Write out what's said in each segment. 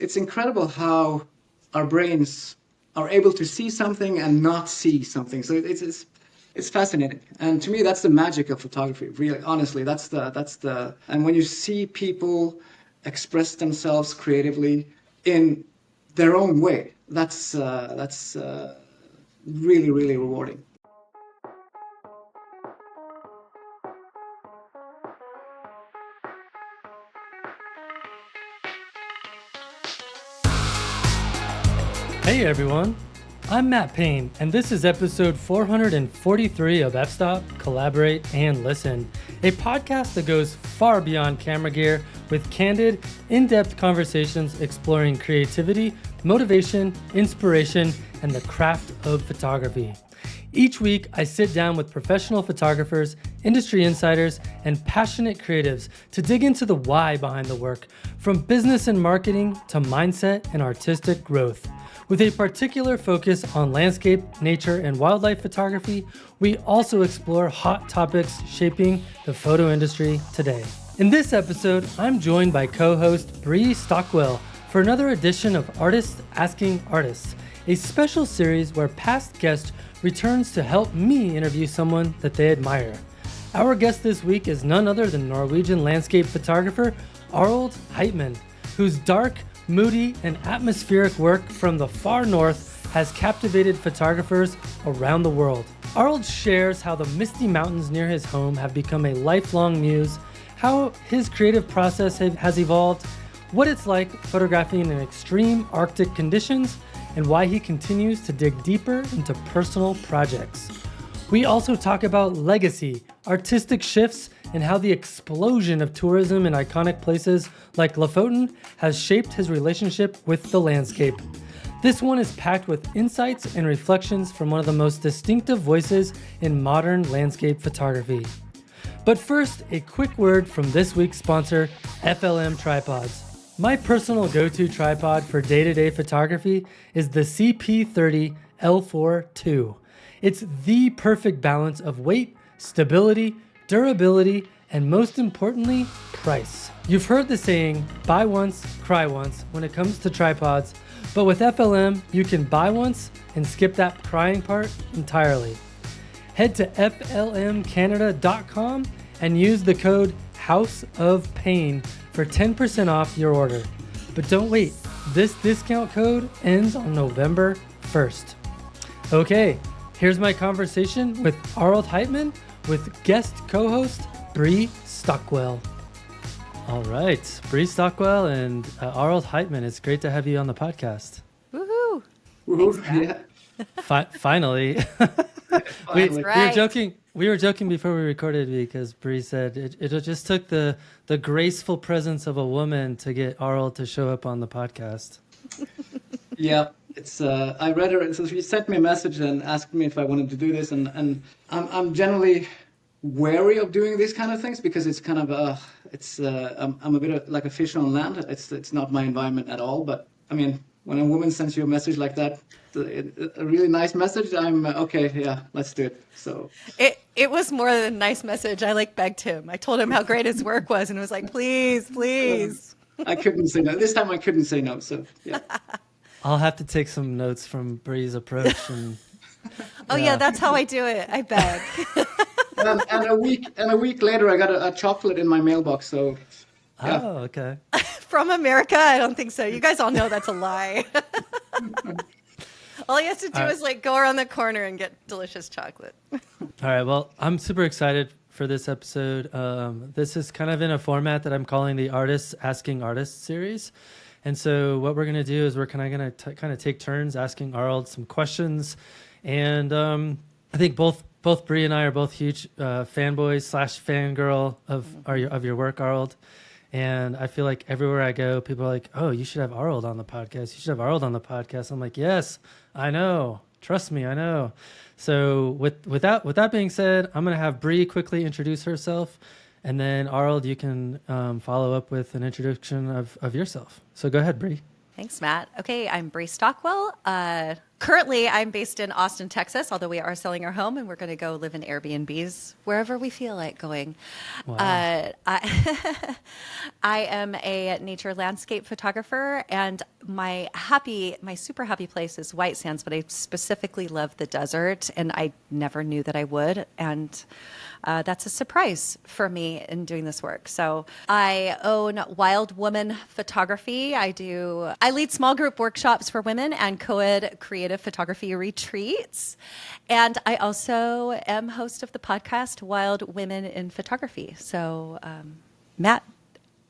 it's incredible how our brains are able to see something and not see something. So it's fascinating, and to me, that's the magic of photography. Really, honestly, that's the. And when you see people express themselves creatively in their own way, that's really really rewarding. Hey everyone, I'm Matt Payne, and this is episode 443 of F-Stop, Collaborate, and Listen, a podcast that goes far beyond camera gear with candid, in-depth conversations exploring creativity, motivation, inspiration, and the craft of photography. Each week, I sit down with professional photographers, industry insiders, and passionate creatives to dig into the why behind the work, from business and marketing to mindset and artistic growth. With a particular focus on landscape, nature, and wildlife photography, we also explore hot topics shaping the photo industry today. In this episode, I'm joined by co-host Brie Stockwell for another edition of Artists Asking Artists, a special series where past guest returns to help me interview someone that they admire. Our guest this week is none other than Norwegian landscape photographer Arild Heitmann, whose dark, moody, and atmospheric work from the far north has captivated photographers around the world. Arild shares how the Misty Mountains near his home have become a lifelong muse, how his creative process has evolved, what it's like photographing in extreme Arctic conditions, and why he continues to dig deeper into personal projects. We also talk about legacy, artistic shifts, and how the explosion of tourism in iconic places like Lofoten has shaped his relationship with the landscape. This one is packed with insights and reflections from one of the most distinctive voices in modern landscape photography. But first, a quick word from this week's sponsor, FLM Tripods. My personal go-to tripod for day-to-day photography is the CP30 L4 II. It's the perfect balance of weight, stability, durability, and most importantly, price. You've heard the saying, buy once, cry once when it comes to tripods, but with FLM, you can buy once and skip that crying part entirely. Head to flmcanada.com and use the code House of Payne for 10% off your order. But don't wait, this discount code ends on November 1st. Okay, here's my conversation with Arild Heitmann with guest co-host Brie Stockwell. All right, Brie Stockwell and Arild Heitmann, it's great to have you on the podcast. Woohoo! Yeah. Finally. Finally. We were joking before we recorded because Brie said it just took the graceful presence of a woman to get Arild to show up on the podcast. Yeah, it's. I read her, so she sent me a message and asked me if I wanted to do this, and I'm generally wary of doing these kind of things because it's kind of I'm a bit of, like a fish on land. It's not my environment at all. But I mean, when a woman sends you a message like that, a really nice message, I'm okay. Yeah, let's do it. So It was more than a nice message. I begged him. I told him how great his work was, and was like, please. I couldn't say no. This time I couldn't say no. So yeah. I'll have to take some notes from Brie's approach. And Oh yeah, that's how I do it. I beg. and a week later, I got a chocolate in my mailbox. So yeah. Oh, okay. From America? I don't think so. You guys all know that's a lie. All he has to do is go around the corner and get delicious chocolate. All right. Well, I'm super excited for this episode. This is kind of in a format that I'm calling the Artists Asking Artists series. And so what we're going to do is we're kind of going to take turns asking Arild some questions. And I think both Brie and I are both huge fanboys / fangirl of your work, Arild. And I feel like everywhere I go, people are like, oh, you should have Arild on the podcast. You should have Arild on the podcast. I'm like, yes, I know. Trust me, I know. So with that being said, I'm going to have Brie quickly introduce herself. And then, Arild, you can follow up with an introduction of yourself. So go ahead, Brie. Thanks, Matt. Okay, I'm Brie Stockwell, Currently, I'm based in Austin, Texas, although we are selling our home and we're going to go live in Airbnbs wherever we feel like going. Wow. I, I am a nature landscape photographer, and my super happy place is White Sands, but I specifically love the desert, and I never knew that I would. And that's a surprise for me in doing this work. So I own Wild Woman Photography. I lead small group workshops for women and co-ed creative photography retreats. And I also am host of the podcast Wild Women in Photography. So Matt,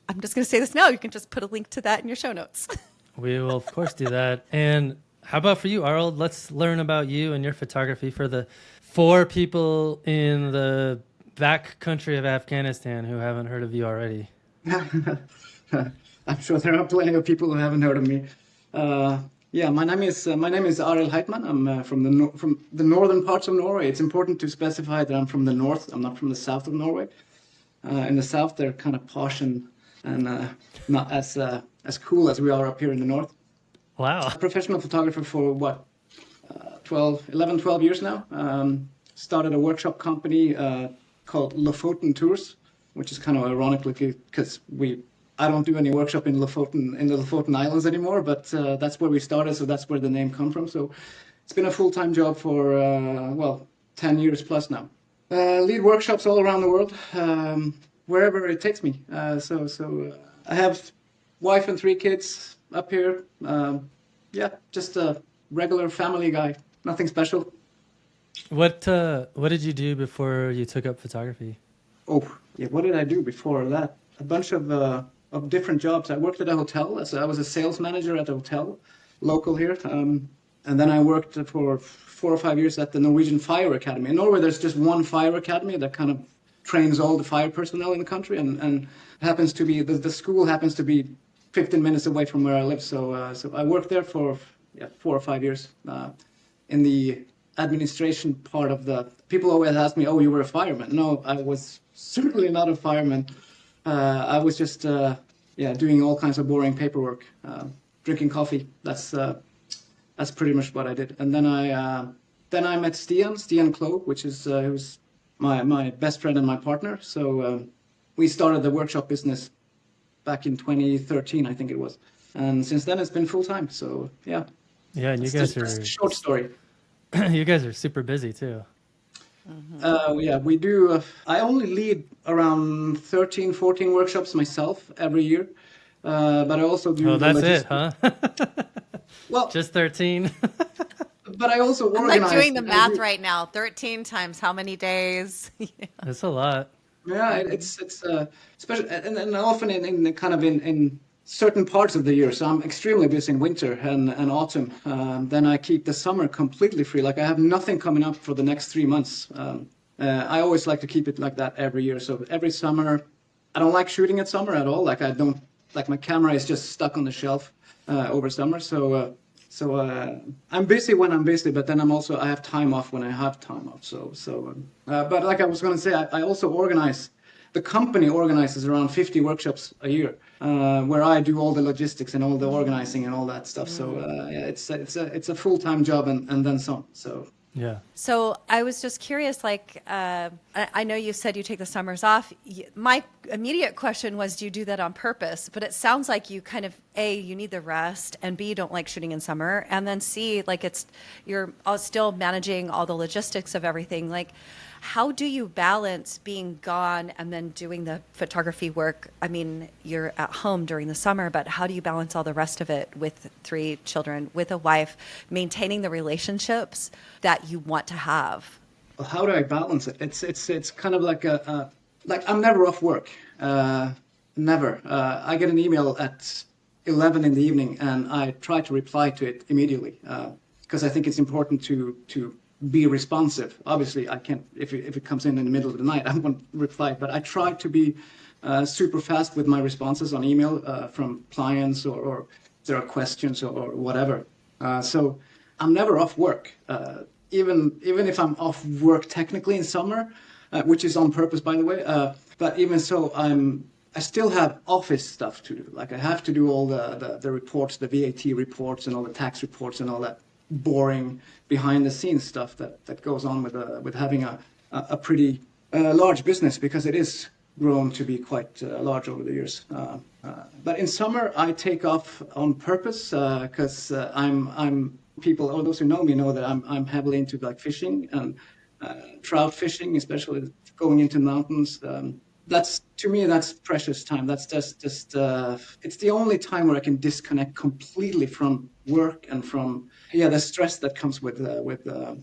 I'm just going to say this now. You can just put a link to that in your show notes. We will, of course, do that. And how about for you, Arild? Let's learn about you and your photography for the 4 people in the back country of Afghanistan who haven't heard of you already. I'm sure there are plenty of people who haven't heard of me. Yeah, my name is Arild Heitmann. I'm from the northern parts of Norway. It's important to specify that I'm from the north. I'm not from the south of Norway. In the south, they're kind of posh and not as cool as we are up here in the north. Wow. Professional photographer for 12 years now. Started a workshop company called Lofoten Tours, which is kind of ironic because I don't do any workshop in the Lofoten Islands anymore, but that's where we started, so that's where the name come from. So it's been a full-time job for 10 years plus now. Lead workshops all around the world, wherever it takes me. So I have wife and 3 kids up here. Just a regular family guy. Nothing special. What did you do before you took up photography? Oh, yeah. What did I do before that? A bunch of different jobs. I worked at a hotel. I was a sales manager at a hotel, local here. And then I worked for 4 or 5 years at the Norwegian Fire Academy. In Norway, there's just one fire academy that kind of trains all the fire personnel in the country, and happens to be the school happens to be 15 minutes away from where I live. So I worked there for 4 or 5 years in the administration part of the. People always ask me, "Oh, you were a fireman?" No, I was certainly not a fireman. I was just doing all kinds of boring paperwork, drinking coffee. That's pretty much what I did. And then I met Stian Klo, which is he was my best friend and my partner. So we started the workshop business back in 2013, I think it was. And since then, it's been full time. So yeah. Yeah, and you guys are a short story. You guys are super busy too. We do. I only lead around 13, 14 workshops myself every year. But I also do. Oh, that's it, huh? Well, just 13. But I also I'm organize. like doing the math right now. 13 times how many days? That's a lot. Yeah, it's especially and often in kind of in certain parts of the year. So I'm extremely busy in winter and autumn. Then I keep the summer completely free. Like I have nothing coming up for the next 3 months. I always like to keep it like that every year. So every summer, I don't like shooting at summer at all. Like I don't like my camera is just stuck on the shelf over summer. So I'm busy when I'm busy, but then I have time off when I have time off. But like I was going to say, I also organize. The company organizes around 50 workshops a year, where I do all the logistics and all the organizing and all that stuff. So it's a full-time job and then some. So. Yeah. So I was just curious, like, I know you said you take the summers off. My immediate question was, do you do that on purpose? But it sounds like you kind of, A, you need the rest, and B, you don't like shooting in summer. And then C, like you're still managing all the logistics of everything. Like, how do you balance being gone and then doing the photography work? I mean, you're at home during the summer, but how do you balance all the rest of it with 3 children, with a wife, maintaining the relationships that you want to have? Well, how do I balance it? It's kind of like like I'm never off work. Never. I get an email at 11 in the evening, and I try to reply to it immediately because I think it's important to be responsive. Obviously, I can't if it comes in the middle of the night, I won't reply. But I try to be super fast with my responses on email from clients or if there are questions or whatever. So I'm never off work. Even if I'm off work technically in summer, which is on purpose, by the way. But even so, I still have office stuff to do. Like I have to do all the reports, the VAT reports, and all the tax reports and all that boring behind the scenes stuff that goes on with having a pretty large business, because it is grown to be quite large over the years. But in summer I take off on purpose, because I'm people, all those who know me know that I'm heavily into like fishing and trout fishing, especially going into mountains. That's, to me, that's precious time. That's just it's the only time where I can disconnect completely from work and from the stress that comes with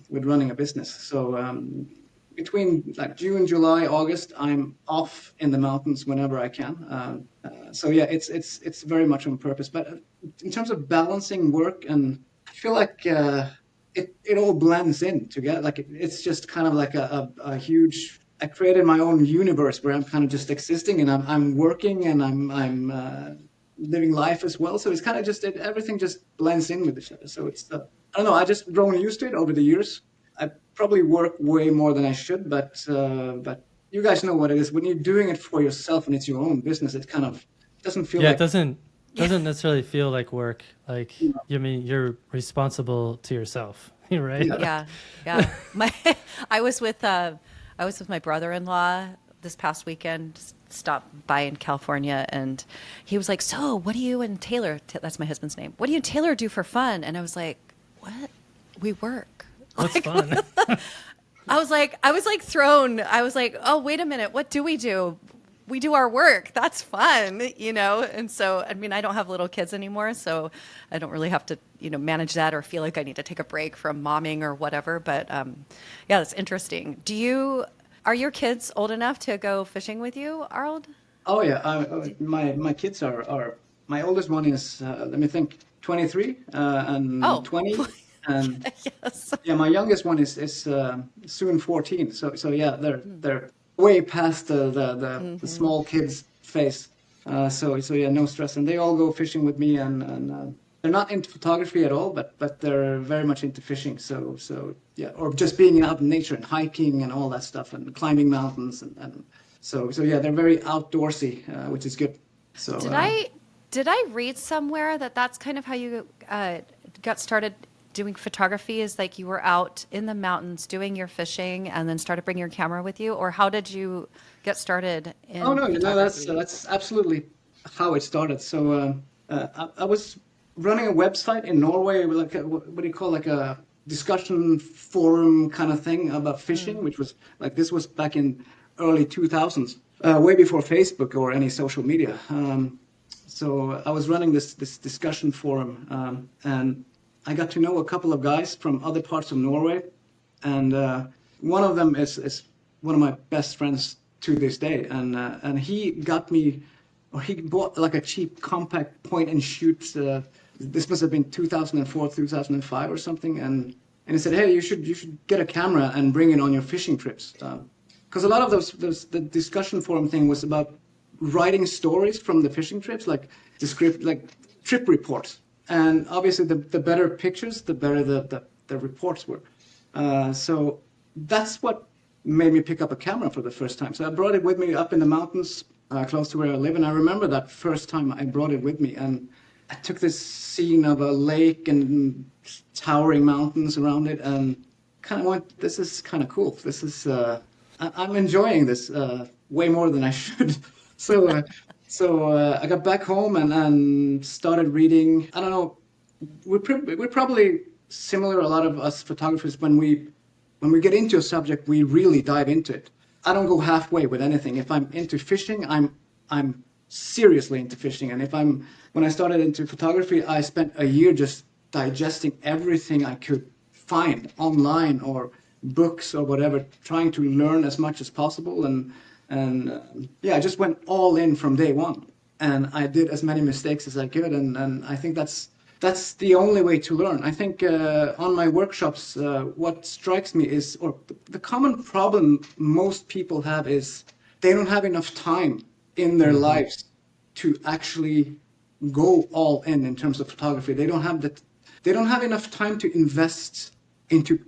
running a business. So between like June, July, August, I'm off in the mountains whenever I can. So yeah, it's very much on purpose. But in terms of balancing work, and I feel like it all blends in together. Like it's just kind of like a huge. I created my own universe where I'm kind of just existing, and I'm working, and I'm living life as well. So it's kind of just everything just blends in with each other. So it's I don't know. I just grown used to it over the years. I probably work way more than I should, but you guys know what it is when you're doing it for yourself and it's your own business. It kind of doesn't feel Yeah, like it doesn't necessarily feel like work. Like, you mean you're responsible to yourself, right? Yeah, yeah. I was with my brother-in-law this past weekend. Stopped by in California, and he was like, "So, what do you and Taylor? That's my husband's name. What do you and Taylor do for fun?" And I was like, "What? We work." What's fun? I was like thrown. I was like, "Oh, wait a minute. What do? We do our work. That's fun, you know?" And so, I mean, I don't have little kids anymore, so I don't really have to, manage that or feel like I need to take a break from momming or whatever. But yeah, that's interesting. Are your kids old enough to go fishing with you, Arild? Oh yeah, my kids are my oldest one is let me think, 23 and Oh, 20, and yes. yeah, my youngest one is soon 14. So yeah, they're way past the small kids phase. So yeah, no stress, and they all go fishing with me, and they're not into photography at all, but they're very much into fishing. So yeah, or just being out in nature and hiking and all that stuff, and climbing mountains, and so yeah, they're very outdoorsy, which is good. So Did I read somewhere that that's kind of how you got started doing photography? Is like you were out in the mountains doing your fishing and then started bringing your camera with you, or how did you get started in Oh no, photography? that's absolutely how it started. So I was running a website in Norway, with like what do you call, like a discussion forum kind of thing about fishing, which was like, this was back in early 2000s, way before Facebook or any social media. So I was running this discussion forum, and I got to know a couple of guys from other parts of Norway, and one of them is one of my best friends to this day, and he got me, or he bought like a cheap compact point and shoot. This must have been 2004, 2005 or something, and he said, "Hey, you should get a camera and bring it on your fishing trips." Because a lot of the discussion forum thing was about writing stories from the fishing trips, like like trip reports. And obviously, the better pictures, the better the reports were. So that's what made me pick up a camera for the first time. So I brought it with me up in the mountains, close to where I live. And I remember that first time I brought it with me, and I took this scene of a lake and towering mountains around it, and kind of went, "This is kind of cool. This is I'm enjoying this way more than I should." So I got back home and started reading. I don't know. We're probably similar. A lot of us photographers, when we get into a subject, we really dive into it. I don't go halfway with anything. If I'm into fishing, I'm seriously into fishing. And when I started into photography, I spent a year just digesting everything I could find online or books or whatever, trying to learn as much as possible. And yeah, I just went all in from day one. And I did as many mistakes as I could. And I think that's the only way to learn. I think on my workshops, what strikes me is, or the common problem most people have is they don't have enough time in their lives to actually go all in terms of photography. They don't have enough time to invest into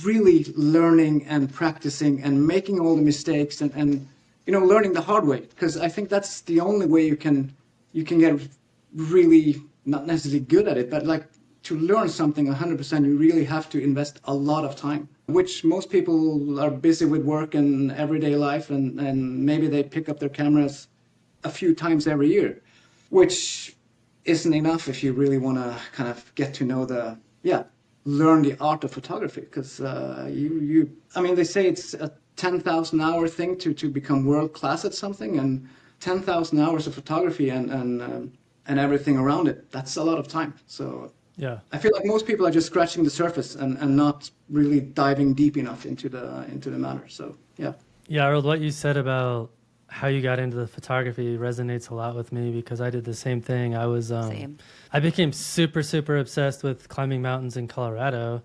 really learning and practicing and making all the mistakes and learning the hard way, because I think that's the only way you can get really, not necessarily good at it, but like to learn something 100%, you really have to invest a lot of time, which most people are busy with work and everyday life, and maybe they pick up their cameras a few times every year, which isn't enough if you really want to kind of get to know learn the art of photography. Because I mean, they say it's a 10,000 hour thing to become world class at something, and 10,000 hours of photography and everything around it, that's a lot of time. So Yeah. I feel like most people are just scratching the surface and not really diving deep enough into the matter. So yeah. Yeah, Arild, what you said about how you got into the photography resonates a lot with me, because I did the same thing. Same. I became super, super obsessed with climbing mountains in Colorado,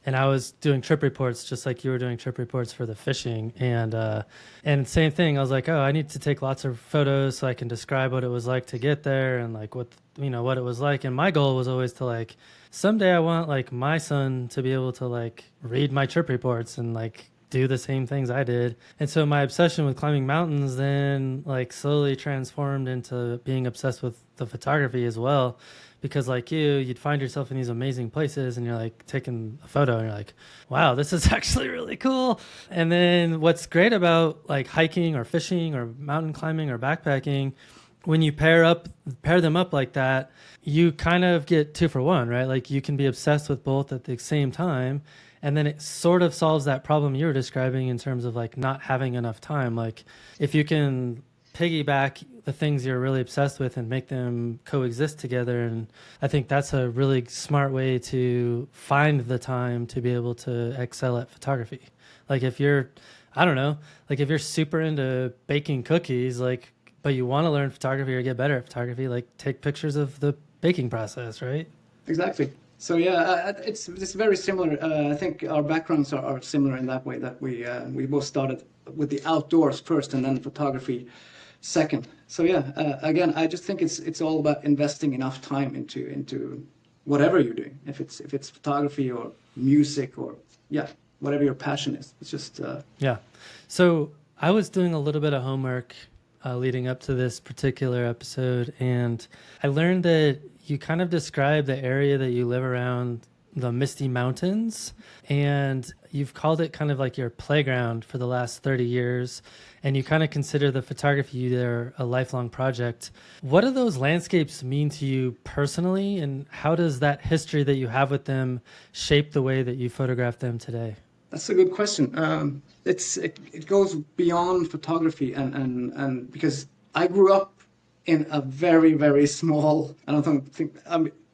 and I was doing trip reports just like you were doing trip reports for the fishing. And same thing. I was like, oh, I need to take lots of photos so I can describe what it was like to get there and like what it was like. And my goal was always to like, someday I want like my son to be able to like read my trip reports and like do the same things I did. And so my obsession with climbing mountains then like slowly transformed into being obsessed with the photography as well. Because like you'd find yourself in these amazing places and you're like taking a photo and you're like, wow, this is actually really cool. And then what's great about like hiking or fishing or mountain climbing or backpacking, when you pair them up like that, you kind of get 2 for 1, right? Like you can be obsessed with both at the same time. And then it sort of solves that problem you were describing in terms of like not having enough time. Like if you can piggyback the things you're really obsessed with and make them coexist together. And I think that's a really smart way to find the time to be able to excel at photography. Like if you're, I don't know, like if you're super into baking cookies, like, but you want to learn photography or get better at photography, like take pictures of the baking process, right? Exactly. So yeah, it's very similar. I think our backgrounds are similar in that way, that we both started with the outdoors first and then photography second. So yeah, again, I just think it's all about investing enough time into whatever you're doing. If it's photography or music or whatever your passion is. It's just Yeah. So I was doing a little bit of homework leading up to this particular episode, and I learned that you kind of describe the area that you live around, the Misty Mountains, and you've called it kind of like your playground for the last 30 years, and you kind of consider the photography there a lifelong project. What do those landscapes mean to you personally, and how does that history that you have with them shape the way that you photograph them today? That's a good question. It goes beyond photography, and because I grew up in a very, very small. I don't think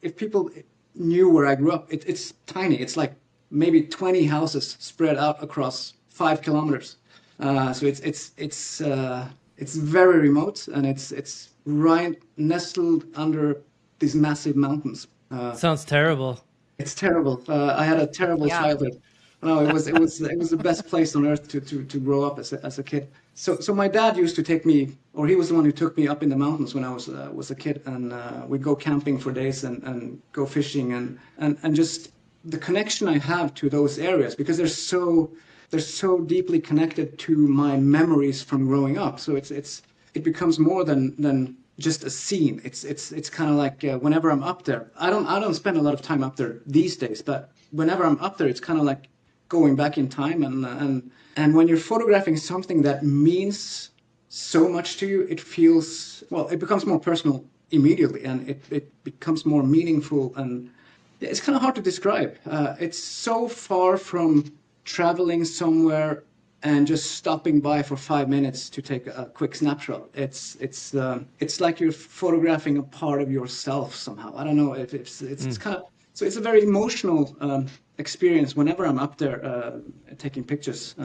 if people knew where I grew up, it's tiny. It's like maybe 20 houses spread out across 5 kilometers. So it's very remote, and it's right nestled under these massive mountains. Sounds terrible. It's terrible. I had a terrible Yeah. childhood. No, it was the best place on earth to grow up as a kid. So my dad used to take me, or he was the one who took me up in the mountains when I was a kid, and we'd go camping for days and go fishing, and just the connection I have to those areas, because they're so deeply connected to my memories from growing up. So it becomes more than just a scene. It's kind of like whenever I'm up there, I don't spend a lot of time up there these days, but whenever I'm up there, it's kind of like going back in time, and when you're photographing something that means so much to you, it becomes more personal immediately, and it becomes more meaningful, and it's kind of hard to describe. It's so far from traveling somewhere and just stopping by for 5 minutes to take a quick snapshot. It's like you're photographing a part of yourself somehow. I don't know if it's kind of, so it's a very emotional experience whenever I'm up there taking pictures.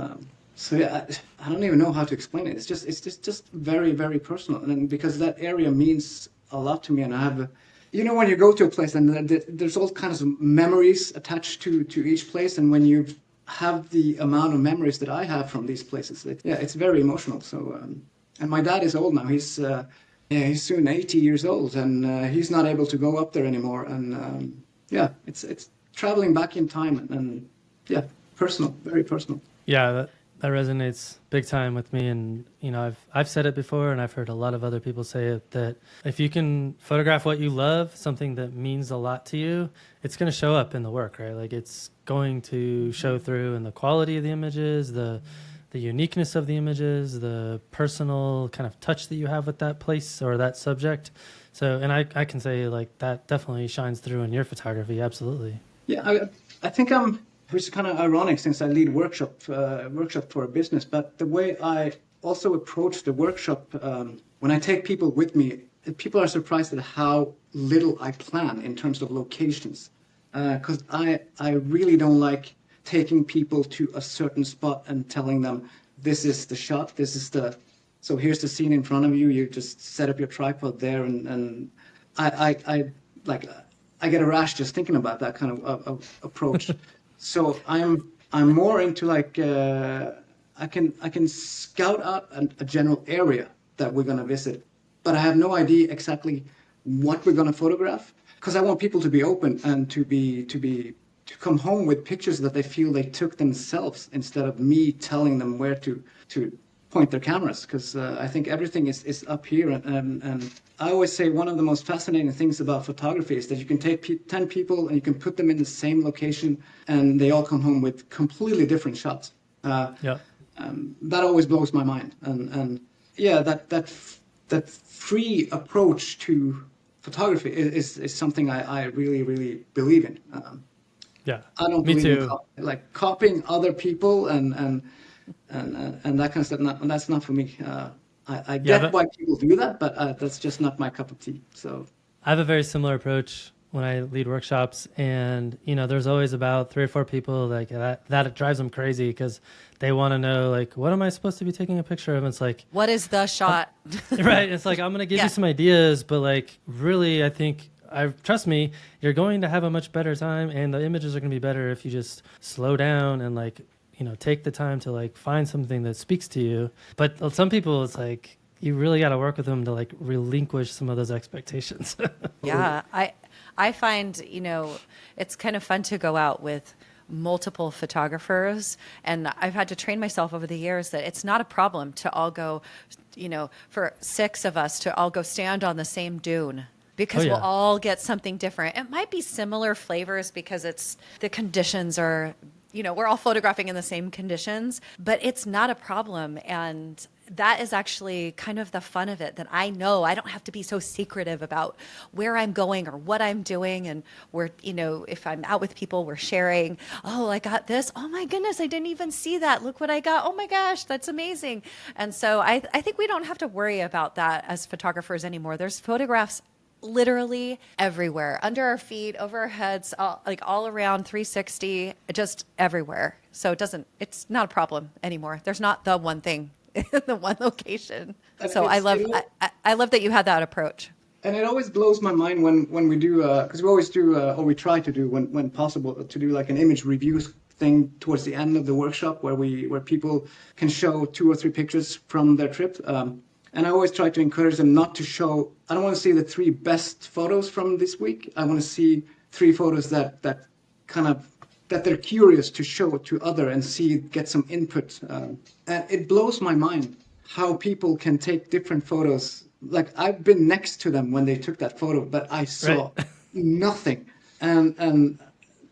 So yeah, I don't even know how to explain it. It's just very, very personal, and because that area means a lot to me, and I have, when you go to a place and there's all kinds of memories attached to each place, and when you have the amount of memories that I have from these places, it's very emotional. So and my dad is old now. He's soon 80 years old, and he's not able to go up there anymore. And it's traveling back in time, and personal, very personal. Yeah, That resonates big time with me. And, I've said it before, and I've heard a lot of other people say it, that if you can photograph what you love, something that means a lot to you, it's going to show up in the work, right? Like it's going to show through in the quality of the images, the uniqueness of the images, the personal kind of touch that you have with that place or that subject. So, and I can say like that definitely shines through in your photography. Absolutely. Yeah, I think which is kind of ironic since I lead workshop for a business, but the way I also approach the workshop, when I take people with me, people are surprised at how little I plan in terms of locations. Because I really don't like taking people to a certain spot and telling them, this is the shot, so here's the scene in front of you, you just set up your tripod there, and I like, I get a rash just thinking about that kind of approach. So I'm more into like I can scout out a general area that we're gonna visit, but I have no idea exactly what we're gonna photograph because I want people to be open and to come home with pictures that they feel they took themselves instead of me telling them where to point their cameras, because I think everything is up here, and I always say one of the most fascinating things about photography is that you can take 10 people and you can put them in the same location and they all come home with completely different shots. Yeah. That always blows my mind, and yeah, that free approach to photography is something I really believe in. Yeah. I don't Me believe in too. copying other people and that kind of stuff. That's not for me. I Yeah. get why people do that, but that's just not my cup of tea. So I have a very similar approach when I lead workshops, and there's always about 3 or 4 people like that drives them crazy because they want to know like, what am I supposed to be taking a picture of? And it's like, What is the shot? right? It's like, I'm gonna give Yeah. you some ideas, but like really, I think trust me, you're going to have a much better time, and the images are gonna be better if you just slow down and like take the time to like find something that speaks to you. But some people, it's like you really got to work with them to like relinquish some of those expectations. Yeah, I find, it's kind of fun to go out with multiple photographers, and I've had to train myself over the years that it's not a problem to all go, for 6 of us to all go stand on the same dune. Because Oh, yeah. we'll all get something different. It might be similar flavors because the conditions are, we're all photographing in the same conditions, but it's not a problem. And that is actually kind of the fun of it, that I know I don't have to be so secretive about where I'm going or what I'm doing. And we're, if I'm out with people, we're sharing, oh, I got this. Oh my goodness, I didn't even see that. Look what I got. Oh my gosh, that's amazing. And so I think we don't have to worry about that as photographers anymore. There's photographs literally everywhere, under our feet, over our heads, all around 360, just everywhere. So it's not a problem anymore. There's not the one thing, the one location. And So I love that you had that approach. and it always blows my mind when we do, because we always do, or we try to do when possible, to do like an image review thing towards the end of the workshop where people can show 2 or 3 pictures from their trip. And I always try to encourage them not to show. I don't want to see the 3 best photos from this week. I want to see 3 photos that they're curious to show to other and get some input. And it blows my mind how people can take different photos. Like I've been next to them when they took that photo, but I saw Right. nothing. And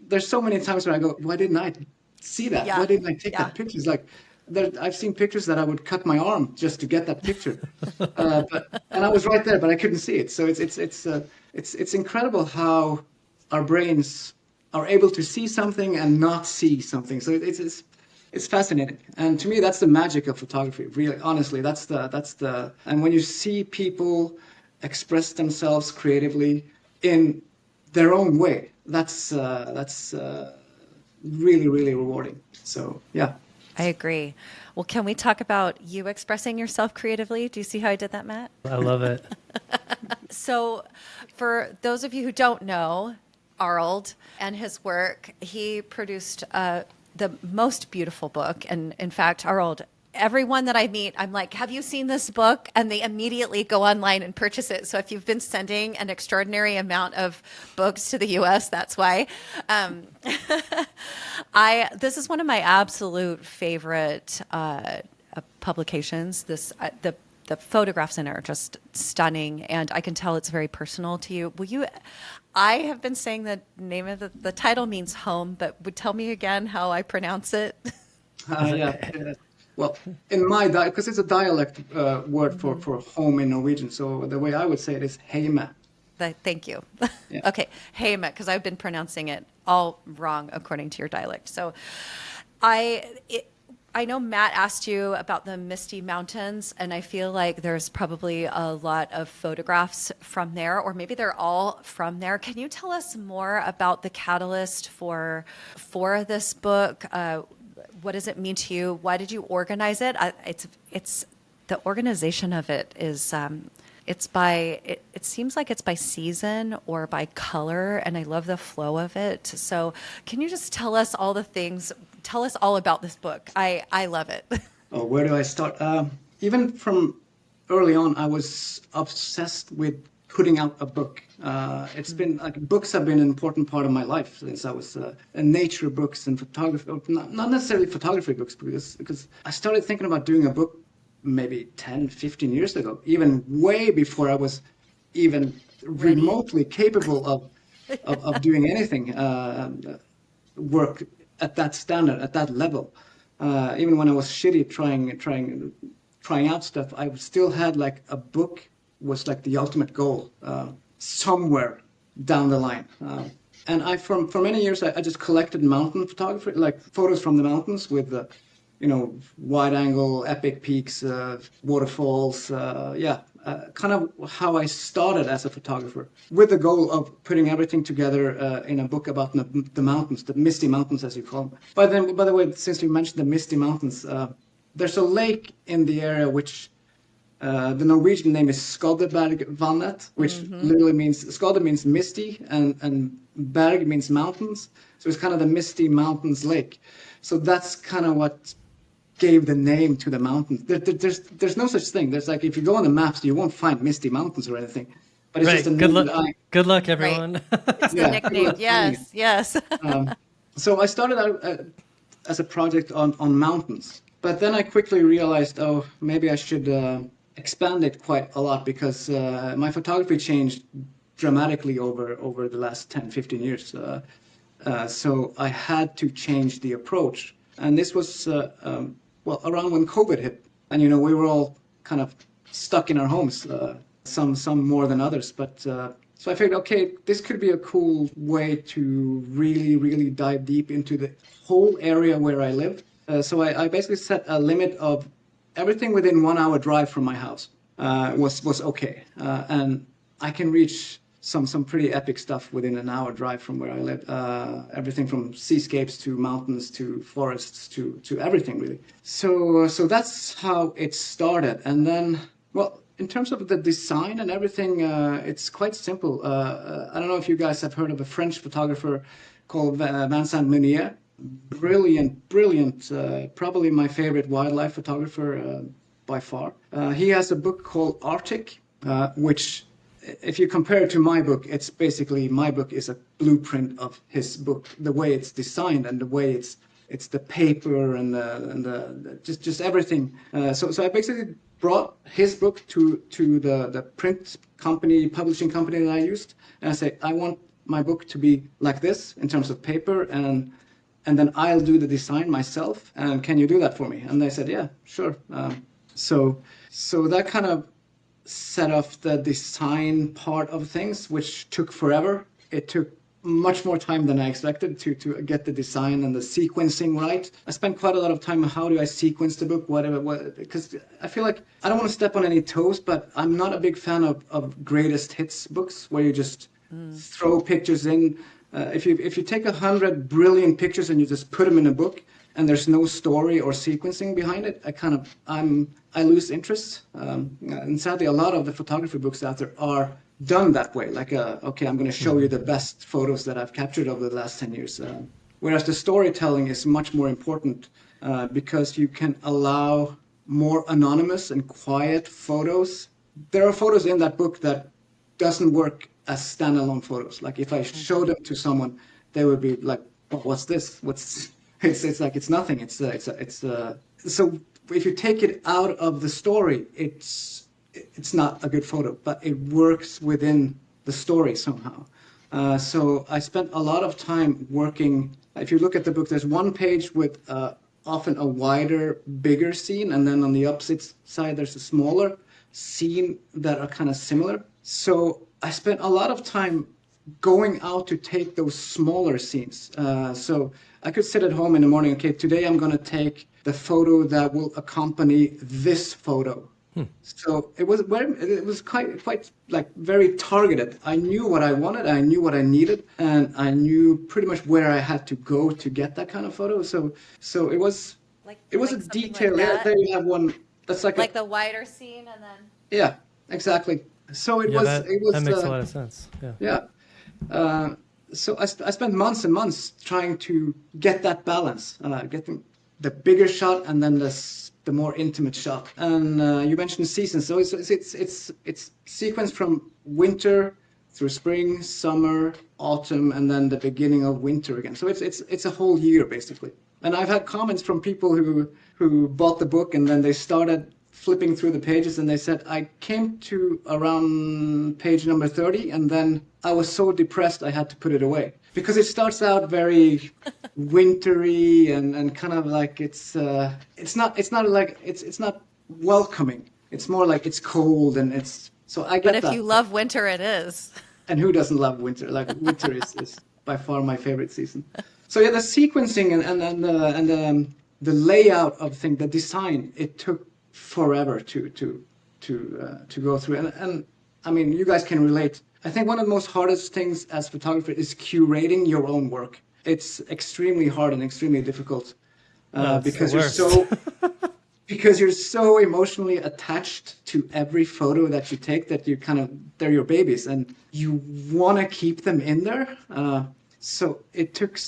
there's so many times where I go, why didn't I see that? Why Yeah. didn't I take Yeah. that picture? It's like I've seen pictures that I would cut my arm just to get that picture, and I was right there, but I couldn't see it. So it's incredible how our brains are able to see something and not see something. So it's fascinating, and to me that's the magic of photography. Really, honestly, that's the and when you see people express themselves creatively in their own way, that's really rewarding. So yeah. I agree. Well, can we talk about you expressing yourself creatively? Do you see how I did that, Matt? I love it. So, for those of you who don't know Arild and his work, he produced the most beautiful book. And in fact, Arild, everyone that I meet, I'm like, have you seen this book? And they immediately go online and purchase it. So if you've been sending an extraordinary amount of books to the US, that's why. Um, this is one of my absolute favorite publications. The photographs in it are just stunning, and I can tell it's very personal to you. I have been saying the name of the title means home, but would tell me again how I pronounce it? Yeah. Well, in my because it's a dialect word for home in Norwegian. So the way I would say it is heime. Thank you. Yeah. Okay, Heime, because I've been pronouncing it all wrong according to your dialect. So I know Matt asked you about the Misty Mountains, and I feel like there's probably a lot of photographs from there, or maybe they're all from there. Can you tell us more about the catalyst for this book? What does it mean to you? Why did you organize it? It's the organization of it is it seems like it's by season or by color, and I love the flow of it. So can you just tell us all the things? Tell us all about this book. I love it. Oh, where do I start? Even from early on, I was obsessed with putting out a book. It's been like books have been an important part of my life since I was nature books and photography, not necessarily photography books, because I started thinking about doing a book maybe 10, 15 years ago, even way before I was even remotely capable of doing anything work at that standard, at that level. Even when I was shitty trying out stuff, I still had like a book was like the ultimate goal somewhere down the line. And for many years I just collected mountain photography, like photos from the mountains with wide angle, epic peaks, waterfalls. Kind of how I started as a photographer, with the goal of putting everything together in a book about the mountains, the Misty Mountains, as you call them. By the way, since you mentioned the Misty Mountains, there's a lake in the area which the Norwegian name is Skadebergvannet, which literally means Skade means misty and Berg means mountains. So it's kind of the Misty Mountains Lake. So that's kind of what gave the name to the mountains. There's no such thing. There's like, if you go on the maps, you won't find Misty Mountains or anything. But it's Right. just a name that Good luck, everyone. Right. It's the Yeah, nickname. good luck finding Yes. So I started out as a project on mountains, but then I quickly realized, oh, maybe I should expand it quite a lot, because my photography changed dramatically over the last 10, 15 years. So I had to change the approach. And this was, around when COVID hit. And, we were all kind of stuck in our homes, some more than others. But so I figured, okay, this could be a cool way to really, really dive deep into the whole area where I live. So I basically set a limit of everything within 1 hour drive from my house was okay. And I can reach some pretty epic stuff within an hour drive from where I live. Everything from seascapes to mountains to forests to everything, really. So that's how it started. And then, well, in terms of the design and everything, it's quite simple. I don't know if you guys have heard of a French photographer called Vincent Meunier. Brilliant. Probably my favorite wildlife photographer by far. He has a book called Arctic, which, if you compare it to my book, it's basically, my book is a blueprint of his book. The way it's designed and the way it's the paper and the just everything. So I basically brought his book to the print company, publishing company that I used, and I say, I want my book to be like this in terms of paper, and then I'll do the design myself. And can you do that for me? And they said, yeah, sure. So that kind of set off the design part of things, which took forever. It took much more time than I expected to get the design and the sequencing right. I spent quite a lot of time on how do I sequence the book, because I feel like I don't want to step on any toes, but I'm not a big fan of greatest hits books where you just throw pictures in. If you take 100 brilliant pictures and you just put them in a book, and there's no story or sequencing behind it, I lose interest. And sadly, a lot of the photography books out there are done that way. Like, okay, I'm going to show you the best photos that I've captured over the last 10 years. Whereas the storytelling is much more important, because you can allow more anonymous and quiet photos. There are photos in that book that doesn't work as standalone photos. Like if I show them to someone, they would be like, oh, "What's this? What's?" It's like it's nothing. So if you take it out of the story, it's not a good photo, but it works within the story somehow. So I spent a lot of time working. If you look at the book, there's one page with often a wider, bigger scene, and then on the opposite side, there's a smaller scene that are kind of similar. So I spent a lot of time going out to take those smaller scenes. So I could sit at home in the morning, okay, today I'm going to take the photo that will accompany this photo. So it was quite like very targeted. I knew what I wanted, I knew what I needed, and I knew pretty much where I had to go to get that kind of photo. So it was a something detail. like that. There you have one. That's Like the wider scene, and then yeah, exactly. So Yeah, that makes a lot of sense. Yeah. yeah. So I spent months and months trying to get that balance, getting the bigger shot and then the more intimate shot. And you mentioned seasons, so it's sequenced from winter through spring, summer, autumn, and then the beginning of winter again. So it's a whole year basically. And I've had comments from people who bought the book and then they started flipping through the pages and they said, I came to around page number 30 and then I was so depressed I had to put it away. Because it starts out very wintry and kind of like it's not welcoming. It's more like it's cold and it's so I but get if that. you love winter, it is. And who doesn't love winter? Like winter is by far my favorite season. So yeah, the sequencing and the layout of things, the design, it took forever to go through. And I mean, you guys can relate. I think one of the most hardest things as photographer is curating your own work. It's extremely hard and extremely difficult Oh, it's the because you're worst. because you're so emotionally attached to every photo that you take that you kind of they're your babies and you want to keep them in there. So it took,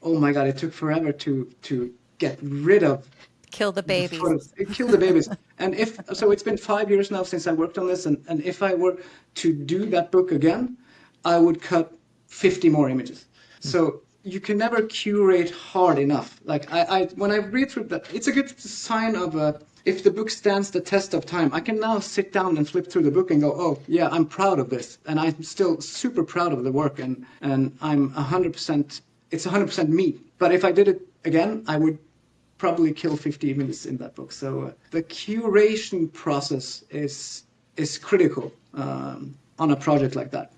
oh my God, it took forever to get rid of Kill the the babies. photos. It killed the babies. And if so, it's been 5 years now since I worked on this, and if I were to do that book again, I would cut 50 more images. So you can never curate hard enough. Like I when I read through that, it's a good sign of if the book stands the test of time. I can now sit down and flip through the book and go, oh yeah, I'm proud of this, and I'm still super proud of the work, and I'm 100%. It's 100% me. But if I did it again, I would probably kill 50 minutes in that book. So the curation process is critical on a project like that.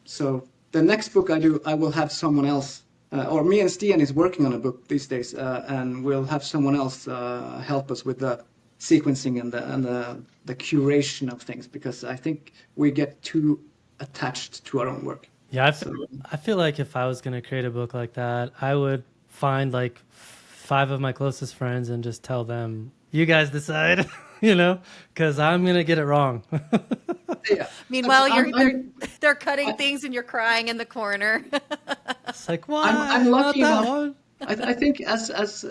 So the next book I do, I will have someone else, or me and Stian is working on a book these days, and we'll have someone else help us with the sequencing and the curation of things, because I think we get too attached to our own work. Yeah, So I feel like if I was going to create a book like that, I would find like 5 of my closest friends and just tell them, you guys decide, because I'm going to get it wrong. yeah. Meanwhile, I'm- they're cutting things and you're crying in the corner. It's like, why? I'm Not lucky that enough. one. I think as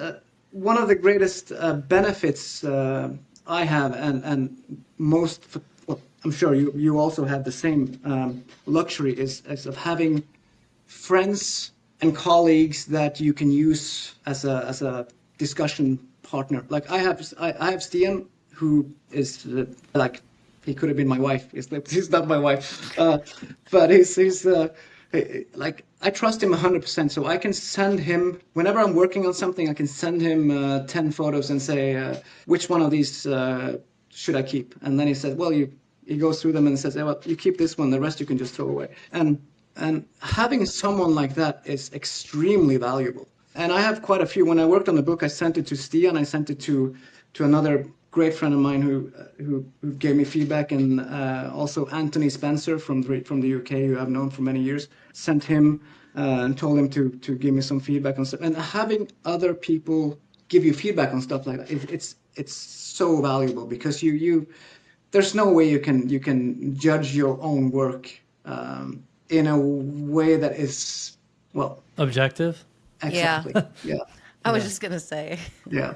one of the greatest benefits I have, and most, well, I'm sure you also have the same luxury, is of having friends and colleagues that you can use as a discussion partner. Like I have Stian, who is like he could have been my wife. He's not my wife, but he's like I trust him 100%. So I can send him whenever I'm working on something. I can send him 10 photos and say which one of these should I keep, and then he says, well, he goes through them and says, well, you keep this one. The rest you can just throw away. And having someone like that is extremely valuable. And I have quite a few. When I worked on the book, I sent it to Stian. I sent it to another great friend of mine who gave me feedback, and also Anthony Spencer from the UK, who I've known for many years. Sent him and told him to give me some feedback on stuff. And having other people give you feedback on stuff like that, it's so valuable, because you there's no way you can judge your own work in a way that is, well, Objective? exactly. Yeah. I was just going to say. Yeah.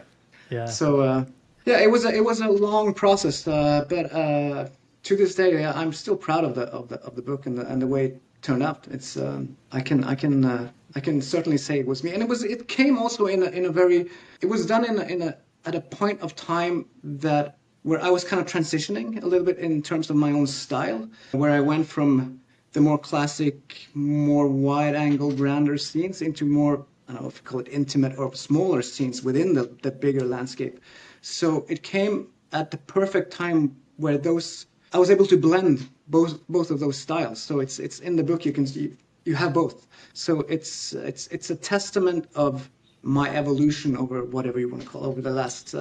Yeah. So Yeah, it was a long process, but to this day, yeah, I'm still proud of the book and the way it turned out. It's I can certainly say it was me, and it came also in a very it was done in a at a point of time that where I was kind of transitioning a little bit in terms of my own style, where I went from the more classic, more wide-angle, grander scenes into more, I don't know if you call it intimate or smaller scenes within the bigger landscape. So it came at the perfect time where those I was able to blend both of those styles. So it's in the book you can see you have both. So it's a testament of my evolution over whatever you want to call over the last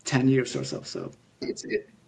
10 years or so. So it's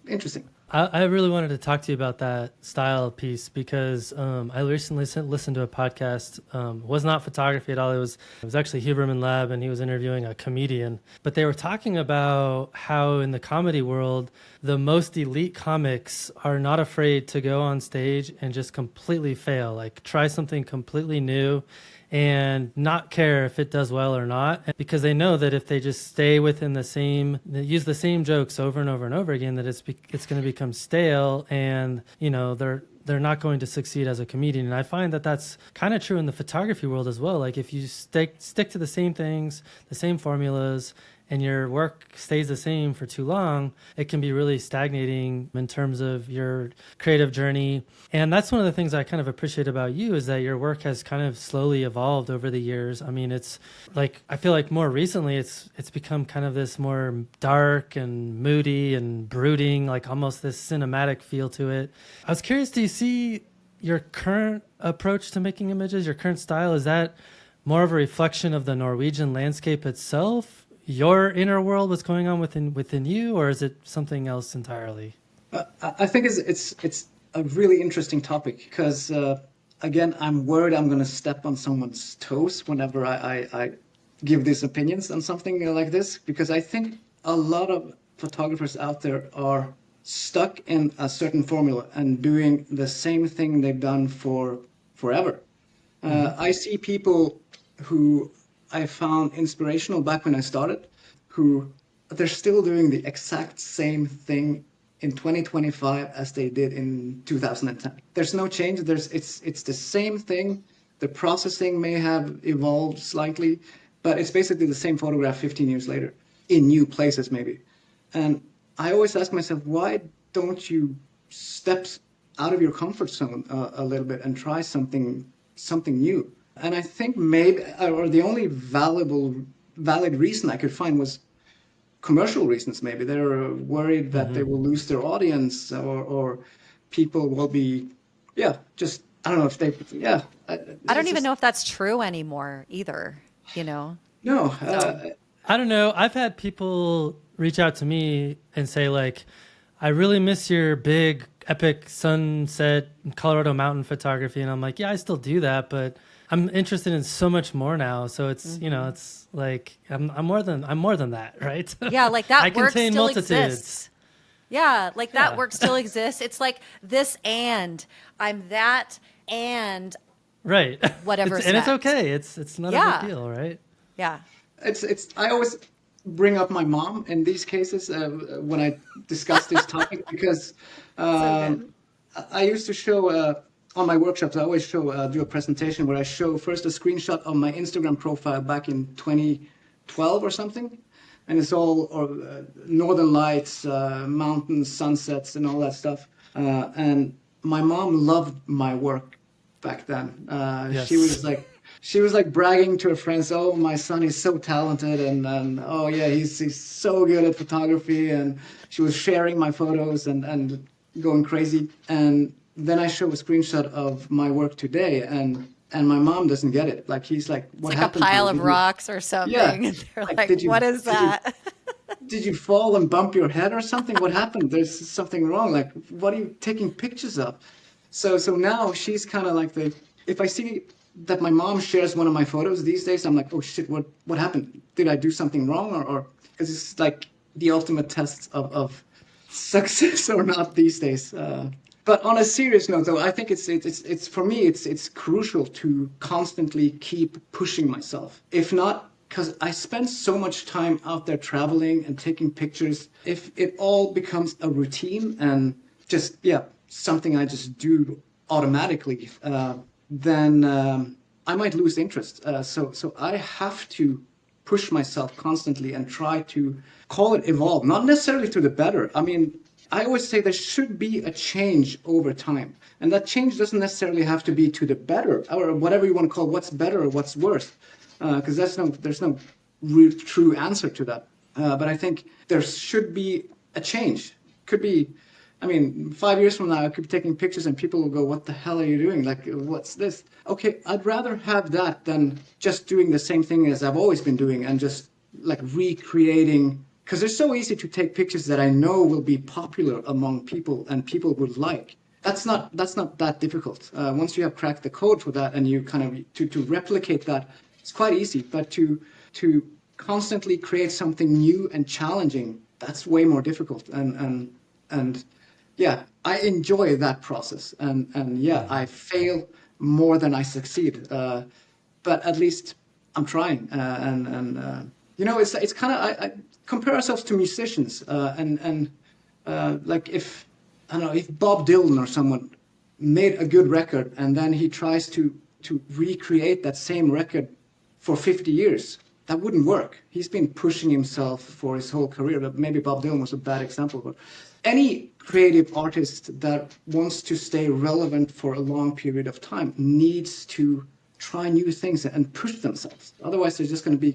interesting. I really wanted to talk to you about that style piece because I recently listened to a podcast. Was not photography at all. It was actually Huberman Lab, and he was interviewing a comedian. But they were talking about how in the comedy world, the most elite comics are not afraid to go on stage and just completely fail, like try something completely new and not care if it does well or not, because they know that if they just stay within they use the same jokes over and over and over again, that it's going to become stale, and they're not going to succeed as a comedian. And I find that that's kind of true in the photography world as well. Like if you stick to the same things, the same formulas, and your work stays the same for too long, it can be really stagnating in terms of your creative journey. And that's one of the things I kind of appreciate about you, is that your work has kind of slowly evolved over the years. I mean, it's like, I feel like more recently it's become kind of this more dark and moody and brooding, like almost this cinematic feel to it. I was curious, do you see your current approach to making images, your current style, is that more of a reflection of the Norwegian landscape itself, your inner world, what's going on within you, or is it something else entirely? I think it's a really interesting topic because again, I'm worried I'm going to step on someone's toes whenever I give these opinions on something like this, because I think a lot of photographers out there are stuck in a certain formula and doing the same thing they've done for forever. I see people who I found inspirational back when I started, who they're still doing the exact same thing in 2025 as they did in 2010. There's no change. It's the same thing. The processing may have evolved slightly, but it's basically the same photograph 15 years later in new places maybe. And I always ask myself, why don't you step out of your comfort zone a little bit and try something new? And I think maybe, or the only valid reason I could find was commercial reasons. Maybe they're worried that they will lose their audience, or people will be, just, I don't know if they, I don't even know if that's true anymore either, No, So, I don't know. I've had people reach out to me and say, like, I really miss your big epic sunset Colorado mountain photography. And I'm like, yeah, I still do that, but I'm interested in so much more now. So it's, it's like, I'm more than that, right? yeah, like I that work contain still multitudes. exists. Yeah, like that Yeah. work still exists. It's like this, and I'm that, and Right. whatever's And it's next. okay. It's not a Yeah. big deal, right? Yeah. it's. I always bring up my mom in these cases when I discuss this topic because So I used to show on my workshops. I always do a presentation where I show first a screenshot of my Instagram profile back in 2012 or something, and it's all northern lights, mountains, sunsets, and all that stuff. And my mom loved my work back then. Yes. She was like bragging to her friends, "Oh, my son is so talented, and oh yeah, he's so good at photography." And she was sharing my photos and going crazy. And then I show a screenshot of my work today, and my mom doesn't get it. Like he's like, "What It's like a happened to pile you? of Did you-" rocks or something. Yeah, And they're like like, what is that? did you fall and bump your head or something? What happened? There's something wrong. Like, what are you taking pictures of? So now she's kind of like if I see that my mom shares one of my photos these days, I'm like, oh shit, what happened? Did I do something wrong, or because it's like the ultimate test of success or not these days. But on a serious note, though, I think it's for me it's crucial to constantly keep pushing myself. If not, because I spend so much time out there traveling and taking pictures. If it all becomes a routine and just, yeah, something I just do automatically, then I might lose interest. So I have to push myself constantly and try to call it evolve, not necessarily to the better. I mean, I always say there should be a change over time. And that change doesn't necessarily have to be to the better or whatever you want to call what's better or what's worse. Because there's no real true answer to that. But I think there should be a change. Could be, I mean, 5 years from now, I could be taking pictures and people will go, "What the hell are you doing? Like, what's this?" Okay, I'd rather have that than just doing the same thing as I've always been doing and just like recreating. Because it's so easy to take pictures that I know will be popular among people and people would like. That's not that difficult. Once you have cracked the code for that and you kind of to replicate that, it's quite easy. But to constantly create something new and challenging, that's way more difficult. And yeah, I enjoy that process. And yeah, I fail more than I succeed. But at least I'm trying. It's kind of I compare ourselves to musicians. Like if I don't know if Bob Dylan or someone made a good record and then he tries to recreate that same record for 50 years, that wouldn't work. He's been pushing himself for his whole career. Maybe Bob Dylan was a bad example, but any creative artist that wants to stay relevant for a long period of time needs to try new things and push themselves. Otherwise, they're just going to be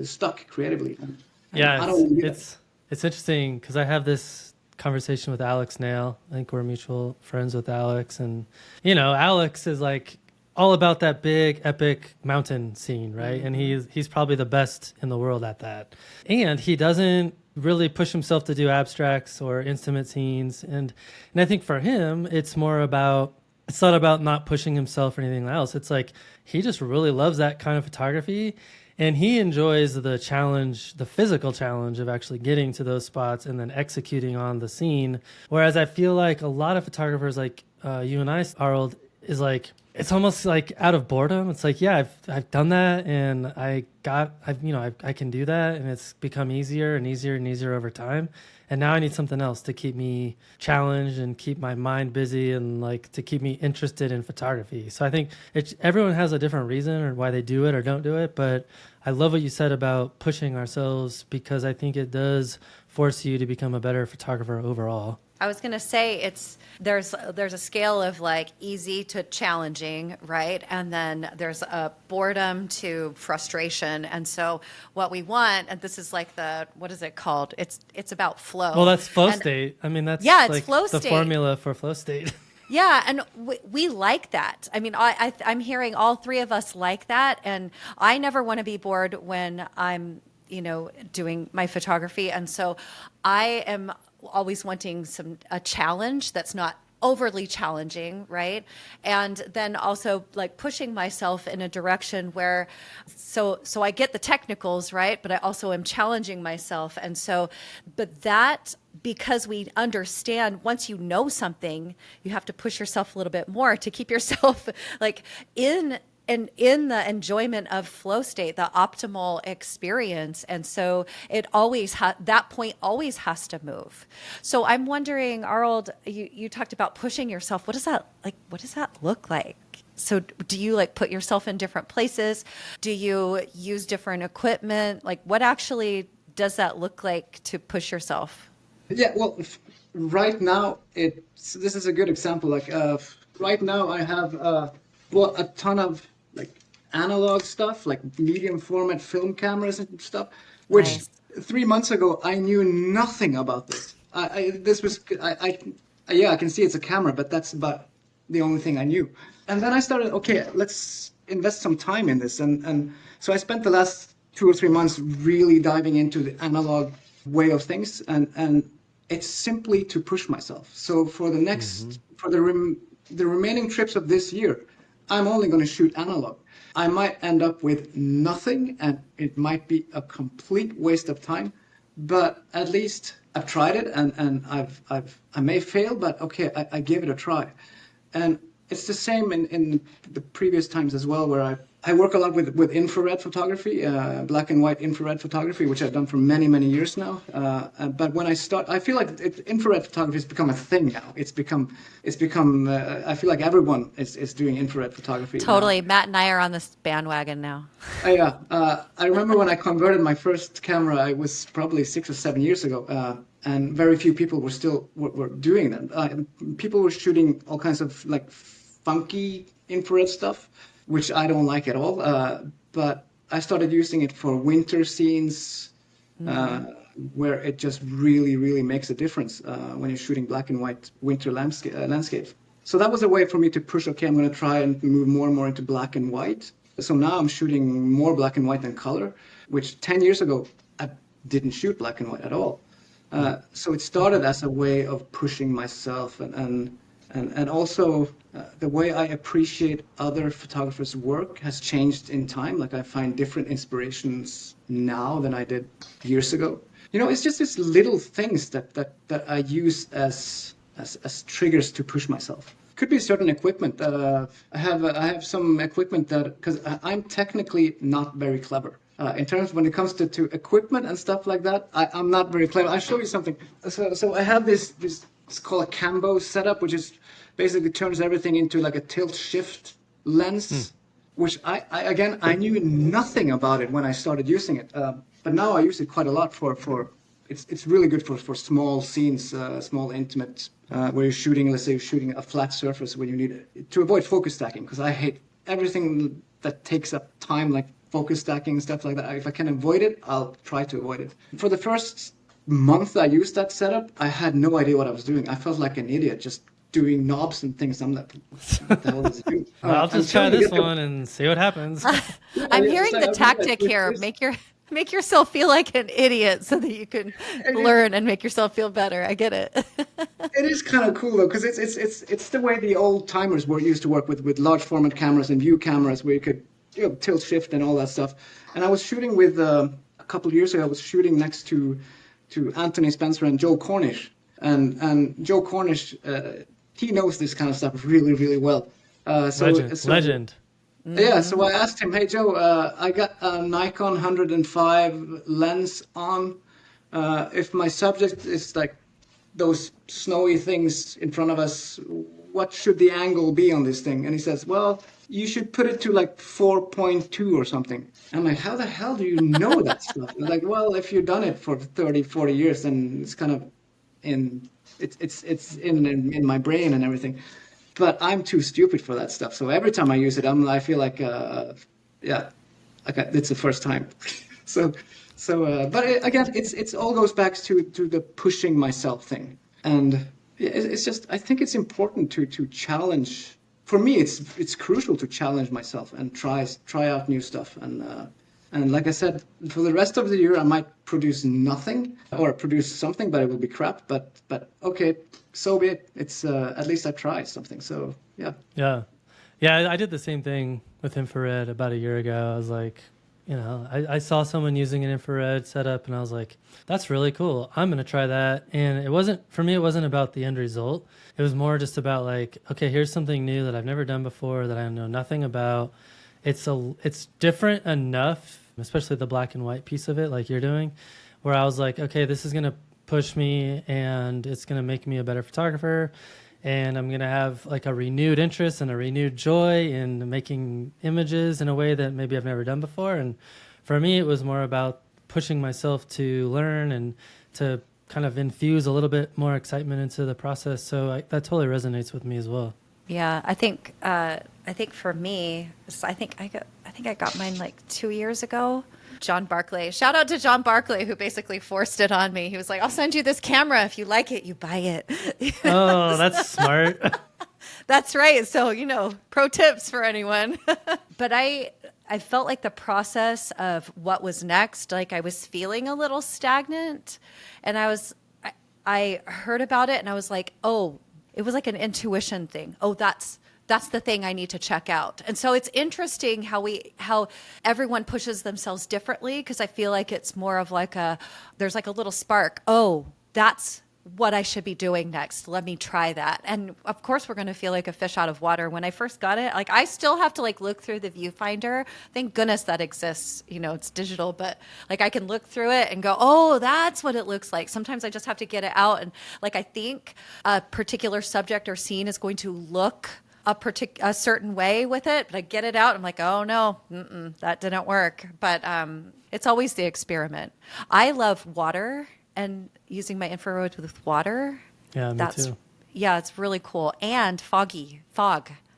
stuck creatively. And Yeah, I don't want to do that. it's interesting because I have this conversation with Alex Nail. I think we're mutual friends with Alex, and Alex is like all about that big epic mountain scene, right? And he's probably the best in the world at that. And he doesn't really push himself to do abstracts or intimate scenes. And I think for him, it's more about, it's not about not pushing himself or anything else. It's like he just really loves that kind of photography. And he enjoys the challenge, the physical challenge of actually getting to those spots and then executing on the scene. Whereas I feel like a lot of photographers like you and I, Arild, is like, it's almost like out of boredom. It's like, yeah, I've done that and I can do that, and it's become easier and easier and easier over time. And now I need something else to keep me challenged and keep my mind busy and like to keep me interested in photography. So I think everyone has a different reason or why they do it or don't do it. But I love what you said about pushing ourselves, because I think it does force you to become a better photographer overall. I was going to say there's a scale of like easy to challenging, right? And then there's a boredom to frustration. And so what we want, and this is like what is it called? It's about flow. Well, that's flow state. I mean, that's it's like flow the state. formula for flow state. Yeah, and we like that. I mean, I'm hearing all three of us like that, and I never want to be bored when I'm, doing my photography. And so I am always wanting a challenge that's not overly challenging, right? And then also like pushing myself in a direction where so I get the technicals, right? But I also am challenging myself. And so, but that, because we understand once you know something, you have to push yourself a little bit more to keep yourself like in the enjoyment of flow state, the optimal experience. And so it always that point always has to move. So I'm wondering, Arild, you talked about pushing yourself. What does that look like? So do you like put yourself in different places? Do you use different equipment? Like what actually does that look like to push yourself? Yeah, well, right now this is a good example. Like right now I have bought a ton of like analog stuff, like medium format film cameras and stuff, which Nice. 3 months ago I knew nothing about this. Yeah, I can see it's a camera, but that's about the only thing I knew. And then I started, okay, let's invest some time in this, and so I spent the last 2 or 3 months really diving into the analog way of things, and it's simply to push myself. So for the remaining trips of this year, I'm only going to shoot analog. I might end up with nothing, and it might be a complete waste of time, but at least I've tried it, and I may fail, but okay, I gave it a try. And it's the same in the previous times as well, where I work a lot with infrared photography, black and white infrared photography, which I've done for many, many years now. But when I feel like infrared photography has become a thing now. It's become. I feel like everyone is doing infrared photography Totally. now. Matt and I are on this bandwagon now. Yeah, I remember when I converted my first camera. I was probably 6 or 7 years ago, and very few people were doing that. People were shooting all kinds of like funky infrared stuff, which I don't like at all. But I started using it for winter scenes, where it just really, really makes a difference when you're shooting black and white winter landscapes. So that was a way for me to push, okay, I'm going to try and move more and more into black and white. So now I'm shooting more black and white than color, which 10 years ago, I didn't shoot black and white at all. So it started as a way of pushing myself and also the way I appreciate other photographers' work has changed in time. Like I find different inspirations now than I did years ago. It's just these little things that I use as triggers to push myself. Could be certain equipment. I have some equipment because I'm technically not very clever. In terms when it comes to equipment and stuff like that, I'm not very clever. I'll show you something. So I have this it's called a Cambo setup, which is basically turns everything into like a tilt shift lens, which I knew nothing about it when I started using it. But now I use it quite a lot for it's really good for small scenes, small intimate, where you're shooting, let's say you're shooting a flat surface where you need to avoid focus stacking, because I hate everything that takes up time, like focus stacking and stuff like that. If I can avoid it, I'll try to avoid it. For the first month I used that setup, I had no idea what I was doing. I felt like an idiot just doing knobs and things. I'm like, what the hell is it doing? I'll just try this one and see what happens. I'm hearing the tactic here. Make yourself feel like an idiot so that you can learn and make yourself feel better. I get it. It is kind of cool though, because it's the way the old timers were used to work with large format cameras and view cameras, where you could tilt shift and all that stuff. And I was shooting with a couple of years ago. I was shooting next to Anthony Spencer and Joe Cornish, and Joe Cornish he knows this kind of stuff really, really well. Legend. Yeah, so I asked him, hey Joe, I got a Nikon 105 lens on. If my subject is like those snowy things in front of us, what should the angle be on this thing? And he says, well, you should put it to like 4.2 or something. I'm like, how the hell do you know that stuff? And like, well, if you've done it for 30, 40 years, then it's kind of it's in my brain and everything. But I'm too stupid for that stuff. So every time I use it, I feel like, it's the first time. But again, it's all goes back to the pushing myself thing. And it's just, I think it's important to challenge. For me, it's crucial to challenge myself and try out new stuff. And like I said, for the rest of the year, I might produce nothing or produce something, but it will be crap. But okay, so be it. It's at least I tried something. So yeah. Yeah. I did the same thing with infrared about a year ago. I was like, I saw someone using an infrared setup, and I was like, that's really cool. I'm gonna try that. And it wasn't about the end result. It was more just about like, okay, here's something new that I've never done before, that I know nothing about. It's different enough, especially the black and white piece of it, like you're doing, where I was like, okay, this is going to push me and it's going to make me a better photographer. And I'm going to have like a renewed interest and a renewed joy in making images in a way that maybe I've never done before. And for me, it was more about pushing myself to learn and to kind of infuse a little bit more excitement into the process. So that totally resonates with me as well. Yeah, I think for me, I think I got mine like 2 years ago. John Barclay, shout out to John Barclay, who basically forced it on me. He was like, "I'll send you this camera. If you like it, you buy it." Oh, that's smart. That's right. So pro tips for anyone. But I felt like the process of what was next, like I was feeling a little stagnant, and I heard about it, and I was like, oh. It was like an intuition thing. Oh, that's the thing I need to check out. And so it's interesting how everyone pushes themselves differently, because I feel like it's more of like there's like a little spark. Oh, that's what I should be doing next. Let me try that. And of course, we're going to feel like a fish out of water. When I first got it, like I still have to like look through the viewfinder. Thank goodness that exists. You know, it's digital, but like I can look through it and go, oh, that's what it looks like. Sometimes I just have to get it out. And like I think a particular subject or scene is going to look a certain way with it, but I get it out. I'm like, oh no, that didn't work. But it's always the experiment. I love water and using my infrared with water. Yeah, me too. Yeah, it's really cool. And fog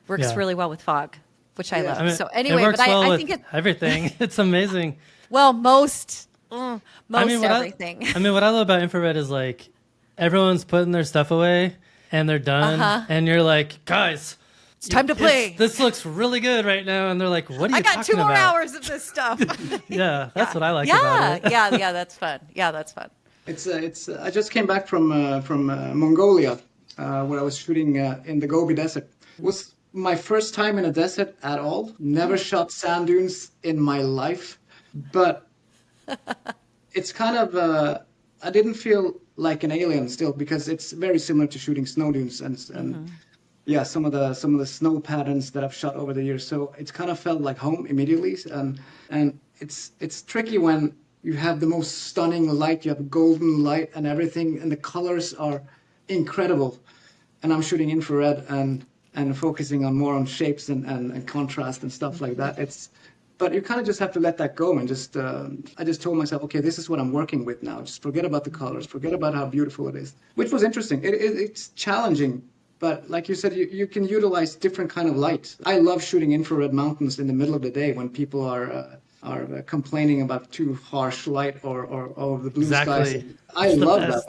works really well with fog, which I love. I mean, so anyway, but I think it's everything. It's amazing. Well, most everything. I mean, what I love about infrared is like everyone's putting their stuff away and they're done, and you're like, guys, it's time to play. This looks really good right now, and they're like, "What are you talking about?" I got 2 more hours of this stuff. Yeah, that's what I like about it. yeah, that's fun. Yeah, that's fun. It's. I just came back from Mongolia, where I was shooting in the Gobi Desert. It was my first time in a desert at all. Never shot sand dunes in my life, but it's kind of. I didn't feel like an alien still because it's very similar to shooting snow dunes and. Yeah, some of the snow patterns that I've shot over the years. So it's kind of felt like home immediately, and it's tricky when you have the most stunning light. You have golden light and everything, and the colors are incredible. And I'm shooting infrared and focusing on more on shapes and contrast and stuff like that. But you kind of just have to let that go and just. I just told myself, okay, this is what I'm working with now. Just forget about the colors, forget about how beautiful it is, which was interesting. It's challenging. But like you said, you can utilize different kind of light. I love shooting infrared mountains in the middle of the day when people are complaining about too harsh light or the blue skies. I love that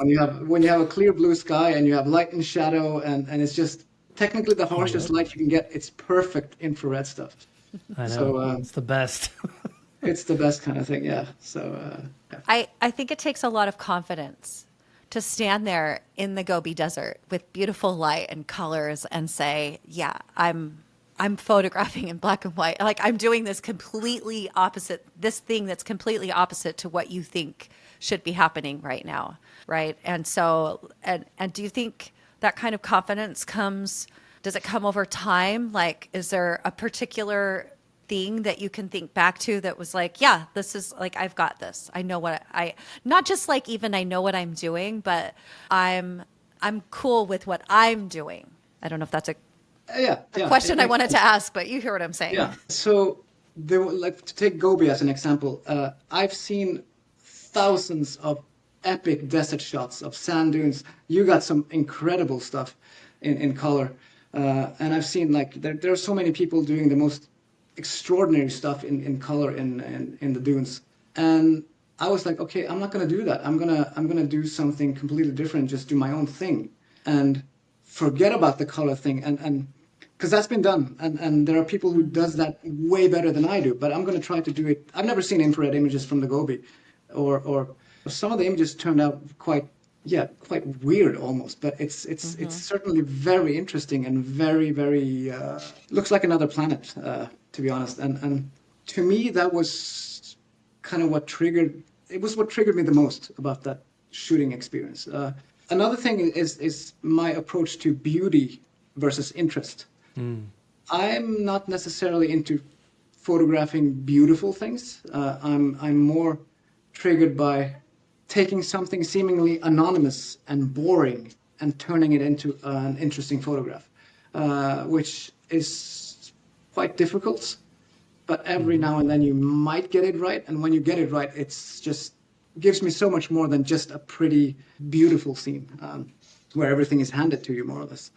when you have a clear blue sky and you have light and shadow and it's just technically the harshest light you can get. It's perfect infrared stuff. I know. So, it's the best. It's the best kind of thing. Yeah. So I think it takes a lot of confidence to stand there in the Gobi Desert with beautiful light and colors and say, yeah, I'm photographing in black and white. Like I'm doing this thing that's completely opposite to what you think should be happening right now. Right. And so, and do you think that kind of confidence does it come over time? Like, is there a particular thing that you can think back to that was like, yeah, this is like, I've got this. I know not just like even I know what I'm doing, but I'm cool with what I'm doing. I don't know if that's a question I wanted to ask, but you hear what I'm saying. Yeah. So like to take Gobi as an example, I've seen thousands of epic desert shots of sand dunes. You got some incredible stuff in color. And I've seen like, there are so many people doing the most extraordinary stuff in color in the dunes, and I was like, okay, I'm not gonna do that. I'm gonna do something completely different. Just do my own thing and forget about the color thing, and because that's been done, and there are people who does that way better than I do. But I'm gonna try to do it. I've never seen infrared images from the Gobi, or some of the images turned out quite weird almost, but it's certainly very interesting and very looks like another planet, to be honest. And to me, that was kind of what triggered me the most about that shooting experience. Another thing is my approach to beauty versus interest. I'm not necessarily into photographing beautiful things. I'm more triggered by taking something seemingly anonymous and boring and turning it into an interesting photograph, which is quite difficult. But every now and then you might get it right. And when you get it right, it's just gives me so much more than just a pretty, beautiful scene where everything is handed to you, more or less.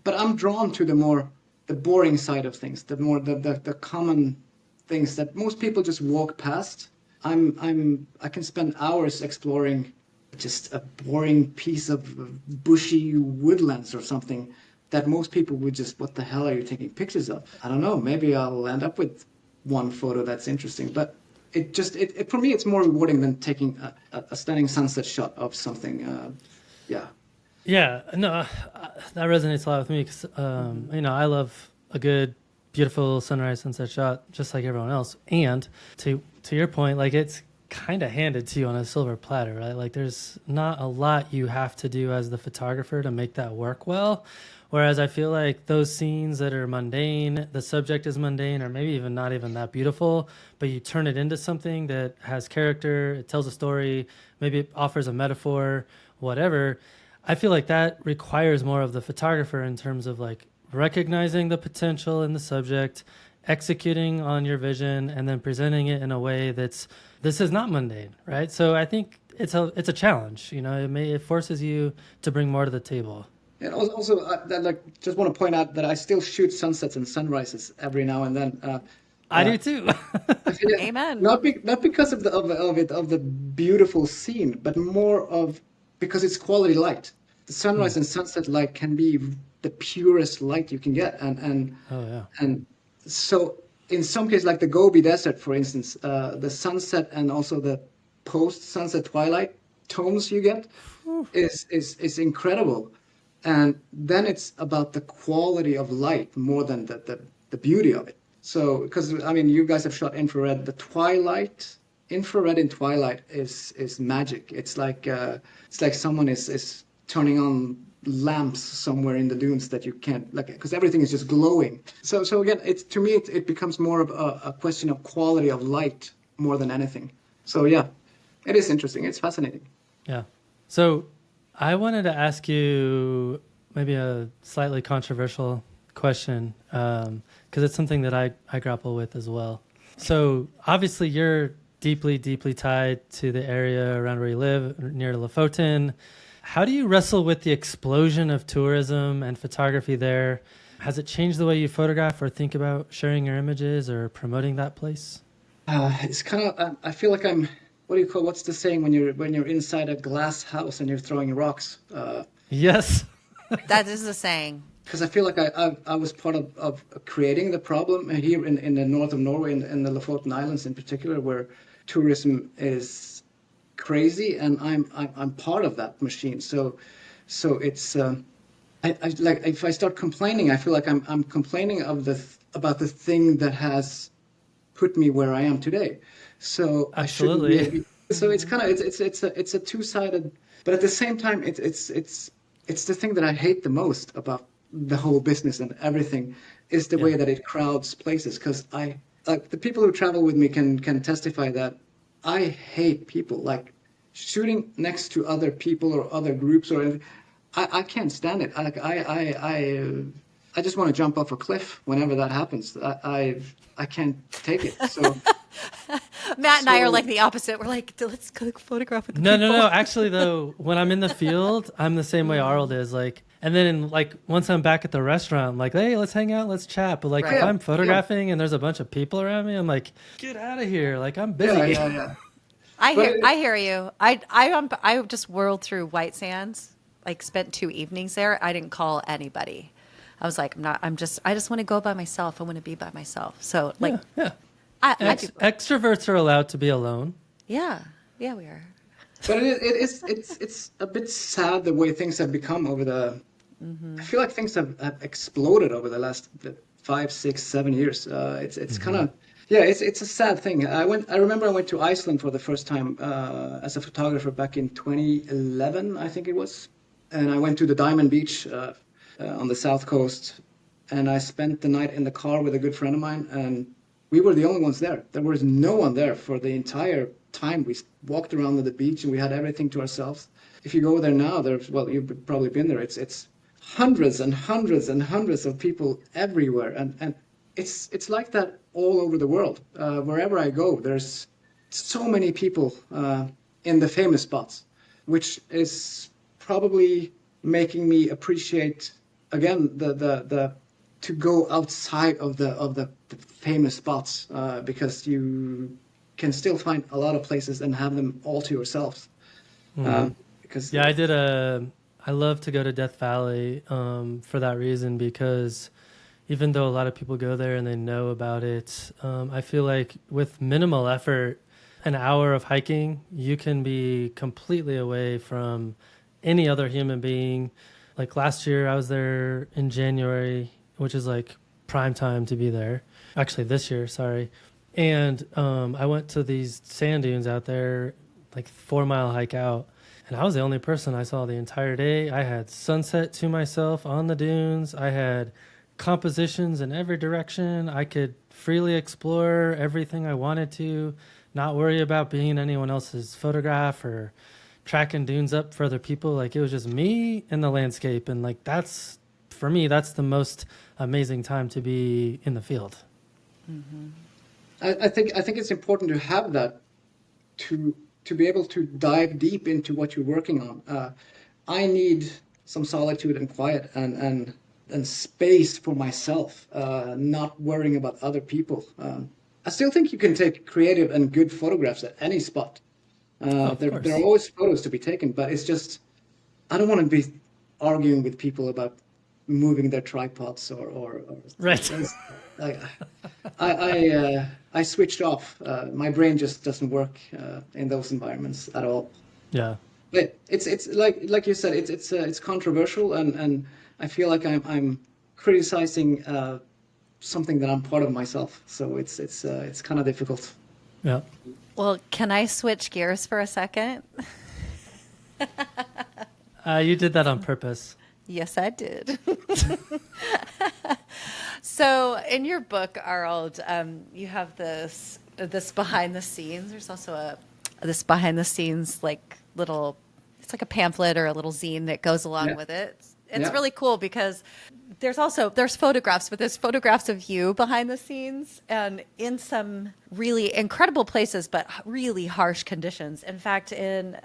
But I'm drawn to the boring side of things, the common things that most people just walk past. I can spend hours exploring just a boring piece of bushy woodlands or something that most people would just, what the hell are you taking pictures of? I don't know, maybe I'll end up with one photo that's interesting, but for me, it's more rewarding than taking a stunning sunset shot of something. Yeah, no, that resonates a lot with me because, I love a good, beautiful sunrise sunset shot just like everyone else. And to your point, like kind of handed to you on a silver platter, right? Like there's not a lot you have to do as the photographer to make that work well. Whereas I feel like those scenes that are mundane, the subject is mundane or maybe even not even that beautiful, but you turn it into something that has character, it tells a story, maybe it offers a metaphor, whatever. I feel like that requires more of the photographer in terms of like recognizing the potential in the subject, executing on your vision, and then presenting it in a way this is not mundane, right? So I think it's a challenge. It forces you to bring more to the table. And also, just want to point out that I still shoot sunsets and sunrises every now and then. I Uh, do too. I feel Amen. not because of the beautiful scene, but more of because it's quality light. The sunrise and sunset light can be the purest light you can get, Oh yeah. and so in some cases, like the Gobi Desert, for instance, the sunset and also the post-sunset twilight tones you get is incredible. And then it's about the quality of light more than the beauty of it. So, because I mean, you guys have shot infrared. The twilight, infrared in twilight is magic. It's like someone is turning on lamps somewhere in the dunes that you can't like because everything is just glowing. So again, it's to me it becomes more of a question of quality of light more than anything. So yeah, it is interesting. It's fascinating. Yeah. So I wanted to ask you maybe a slightly controversial question because it's something that I grapple with as well. So obviously you're deeply, deeply tied to the area around where you live, near Lofoten. How do you wrestle with the explosion of tourism and photography there? Has it changed the way you photograph or think about sharing your images or promoting that place? It's kind of I feel like I'm what do you call what's the saying when you're inside a glass house and you're throwing rocks? Yes. That is the saying. Because I feel like I was part of creating the problem here in the north of Norway, in the Lofoten Islands in particular, where tourism is crazy, and I'm part of that machine. So it's I like if I start complaining, I feel like I'm complaining about the thing that has put me where I am today. So I shouldn't Absolutely. be. So it's kind of it's a two-sided, but at the same time it's the thing that I hate the most about the whole business and everything is the way Yeah. that it crowds places. Because I like the people who travel with me can testify that I hate people like shooting next to other people or other groups or anything. I can't stand it. I just want to jump off a cliff whenever that happens. I can't take it. So Matt and I are so like the opposite. We're like, let's go photograph with the No, people. no, no. Actually, though, when I'm in the field, I'm the same way Arild is. Like, and then like once I'm back at the restaurant, I'm like, hey, let's hang out, let's chat. But like, if Right. I'm photographing and there's a bunch of people around me, I'm like, get out of here. Like, I'm busy. yeah. I But hear, I hear you. I just whirled through White Sands, like spent 2 evenings there. I didn't call anybody. I was like, I just want to go by myself. I want to be by myself. So like, Yeah. I do. Extroverts are allowed to be alone. Yeah. Yeah, we are. But it's a bit sad the way things have become over the. I feel like things have exploded over the last 5, 6, 7 years. It's kind of yeah. It's a sad thing. I remember I went to Iceland for the first time as a photographer back in 2011, I think it was, and I went to the Diamond Beach on the south coast, and I spent the night in the car with a good friend of mine, and we were the only ones there. There was no one there for the entire time. We walked around on the beach and we had everything to ourselves. If you go there now, you've probably been there. It's hundreds and hundreds and hundreds of people everywhere, and it's like that all over the world. Wherever I go, there's so many people in the famous spots, which is probably making me appreciate again the to go outside of the famous spots because you can still find a lot of places and have them all to yourselves. Because Yeah, I love to go to Death Valley for that reason because even though a lot of people go there and they know about it, I feel like with minimal effort, an hour of hiking, you can be completely away from any other human being. Like last year, I was there in January, which is like prime time to be there. Actually, this year, sorry. And I went to these sand dunes out there, like 4 mile hike out. And I was the only person I saw the entire day. I had sunset to myself on the dunes. I had compositions in every direction. I could freely explore everything I wanted to, not worry about being in anyone else's photograph or tracking dunes up for other people. Like, it was just me and the landscape. And like, that's, for me, that's the most amazing time to be in the field. I think it's important to have that to be able to dive deep into what you're working on. I need some solitude and quiet and space for myself, not worrying about other people. I still think you can take creative and good photographs at any spot. Of There are course. always photos to be taken, but it's just I don't want to be arguing with people about moving their tripods or Right. I I switched off. My brain just doesn't work in those environments at all. Yeah. But it's like you said, it's controversial, and I feel like I'm criticizing something that I'm part of myself. So it's kind of difficult. Yeah. Well, can I switch gears for a second? You did that on purpose. Yes, I did. So, in your book, Arild, you have this behind the scenes. There's also this behind the scenes like little. It's like a pamphlet or a little zine that goes along Yeah. with it. It's Yeah. really cool because there's photographs, but there's photographs of you behind the scenes and in some really incredible places, but really harsh conditions. In fact, in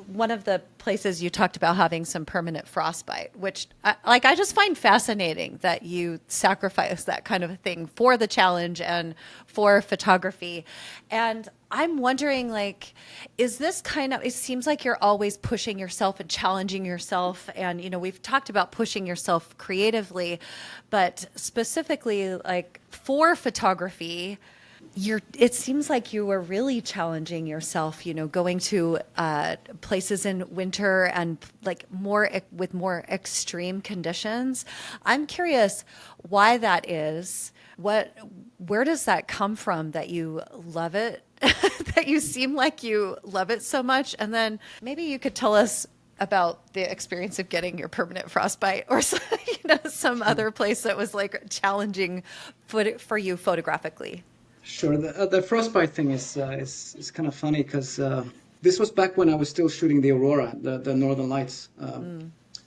one of the places you talked about having some permanent frostbite, which I just find fascinating that you sacrifice that kind of a thing for the challenge and for photography. And I'm wondering, like, is this kind of, it seems like you're always pushing yourself and challenging yourself. And, you know, we've talked about pushing yourself creatively, but specifically, like, for photography, it seems like you were really challenging yourself, you know, going to places in winter and like with more extreme conditions. I'm curious why that is. Where does that come from that you love it? That you seem like you love it so much? And then maybe you could tell us about the experience of getting your permanent frostbite or some other place that was like challenging for you photographically. Sure. The frostbite thing is kind of funny because this was back when I was still shooting the aurora, the northern lights.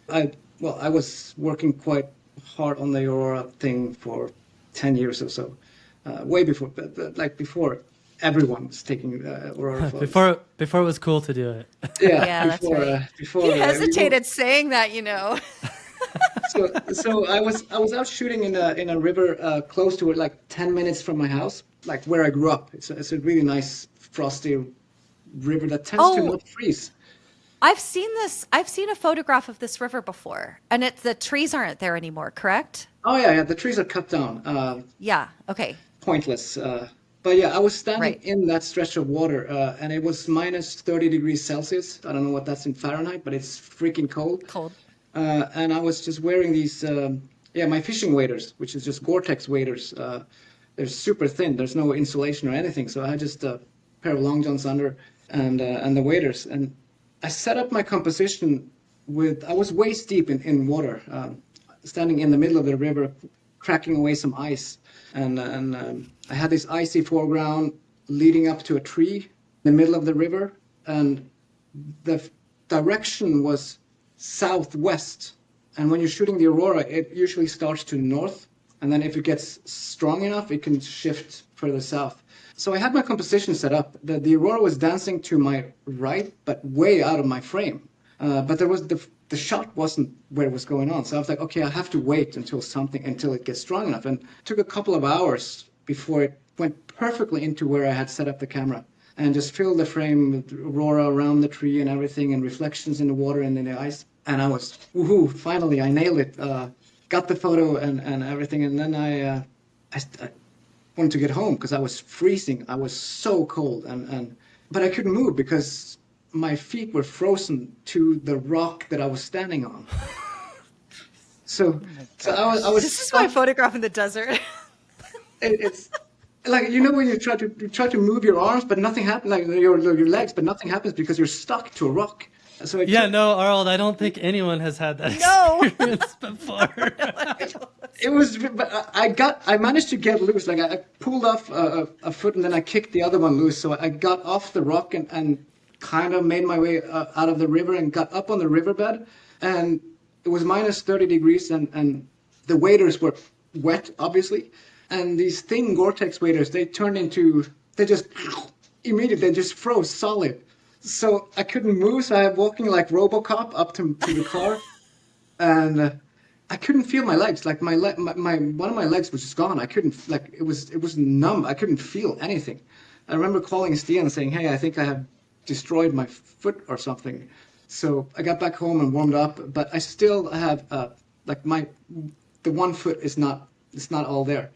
I was working quite hard on the aurora thing for 10 years or so, way before, like before everyone was taking aurora photos. Before it was cool to do it. Yeah, that's right. Before He hesitated saying that, you know. so I was out shooting in a river close to it, like 10 minutes from my house, like where I grew up. It's a really nice frosty river that tends to Oh, not freeze. I've seen this. I've seen a photograph of this river before, and the trees aren't there anymore, correct? Oh yeah, the trees are cut down, Yeah. Okay. pointless. But yeah, I was standing Right. in that stretch of water, and it was minus 30 degrees Celsius. I don't know what that's in Fahrenheit, but it's freaking cold. Cold. And I was just wearing these, my fishing waders, which is just Gore-Tex waders. They're super thin. There's no insulation or anything. So I had just a pair of long johns under and the waders. And I set up my composition I was waist deep in water, standing in the middle of the river, cracking away some ice. And I had this icy foreground leading up to a tree in the middle of the river. And the direction was southwest. And when you're shooting the aurora, it usually starts to the north. And then if it gets strong enough, it can shift further south. So I had my composition set up. The aurora was dancing to my right, but way out of my frame. But there was the shot wasn't where it was going on. So I was like, okay, I have to wait until it gets strong enough. And it took a couple of hours before it went perfectly into where I had set up the camera and just filled the frame with aurora around the tree and everything and reflections in the water and in the ice. And I was, woohoo, finally, I nailed it. Got the photo and everything. And then I wanted to get home because I was freezing. I was so cold. But I couldn't move because my feet were frozen to the rock that I was standing on. So I was This is my stuck. photograph in the desert. It's like when you try to move your arms, but nothing happens, like your legs, but nothing happens because you're stuck to a rock. So it Yeah, took no, Arild, I don't think anyone has had that No. experience before. it was, but I managed to get loose. Like I pulled off a foot and then I kicked the other one loose. So I got off the rock and kind of made my way out of the river and got up on the riverbed, and it was minus 30 degrees and the waders were wet, obviously, and these thin Gore-Tex waders they just immediately they just froze solid. So I couldn't move. So I was walking like RoboCop up to the car, and I couldn't feel my legs. Like my one of my legs was just gone. I couldn't like it was numb. I couldn't feel anything. I remember calling Stian and saying, "Hey, I think I have destroyed my foot or something." So I got back home and warmed up, but I still have like the one foot is not it's not all there,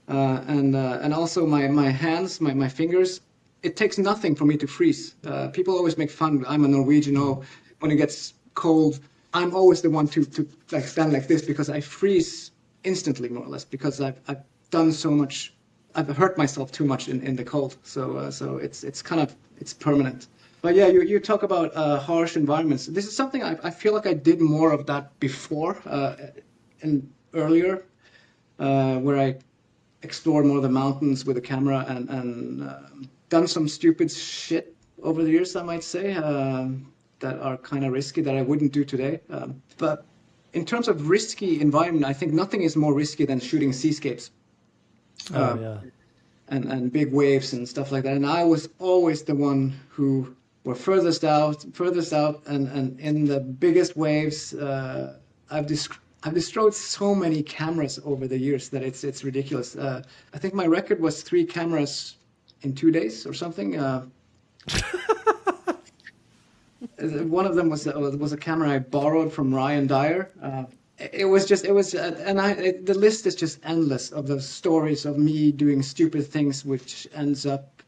and also my hands, my fingers. It takes nothing for me to freeze. People always make fun. I'm a Norwegian. Oh, when it gets cold, I'm always the one to like stand like this because I freeze instantly, more or less, because I've done so much. I've hurt myself too much in the cold. So it's kind of it's permanent. But yeah, you talk about harsh environments. This is something I feel like I did more of that before and earlier, where I explored more of the mountains with a camera and done some stupid shit over the years, I might say, that are kind of risky that I wouldn't do today. But in terms of risky environment, I think nothing is more risky than shooting seascapes Oh, yeah. and big waves and stuff like that. And I was always the one who were furthest out, and in the biggest waves. I've destroyed so many cameras over the years that it's ridiculous. I think my record was 3 cameras in 2 days or something. One of them was a camera I borrowed from Ryan Dyer. The list is just endless of those stories of me doing stupid things, which ends up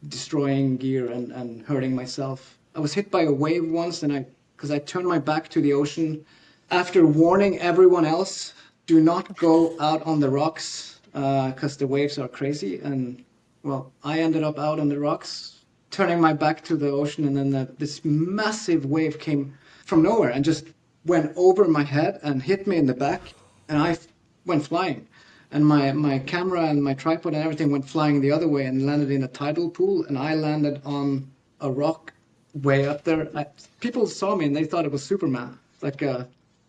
destroying gear and hurting myself. I was hit by a wave once, because I turned my back to the ocean after warning everyone else, do not go out on the rocks because the waves are crazy. And well, I ended up out on the rocks, turning my back to the ocean, and then this massive wave came from nowhere and just went over my head and hit me in the back, and went flying. And my camera and my tripod and everything went flying the other way and landed in a tidal pool, and I landed on a rock way up there. People saw me and they thought it was Superman, like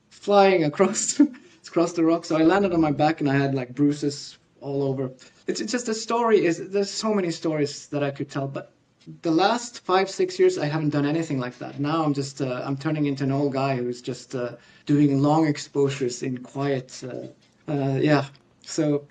flying across the rock. So I landed on my back and I had like bruises all over. It's just the story is there's so many stories that I could tell, but the last 5 6 years I haven't done anything like that. Now I'm just I'm turning into an old guy who's just doing long exposures in quiet. Yeah. So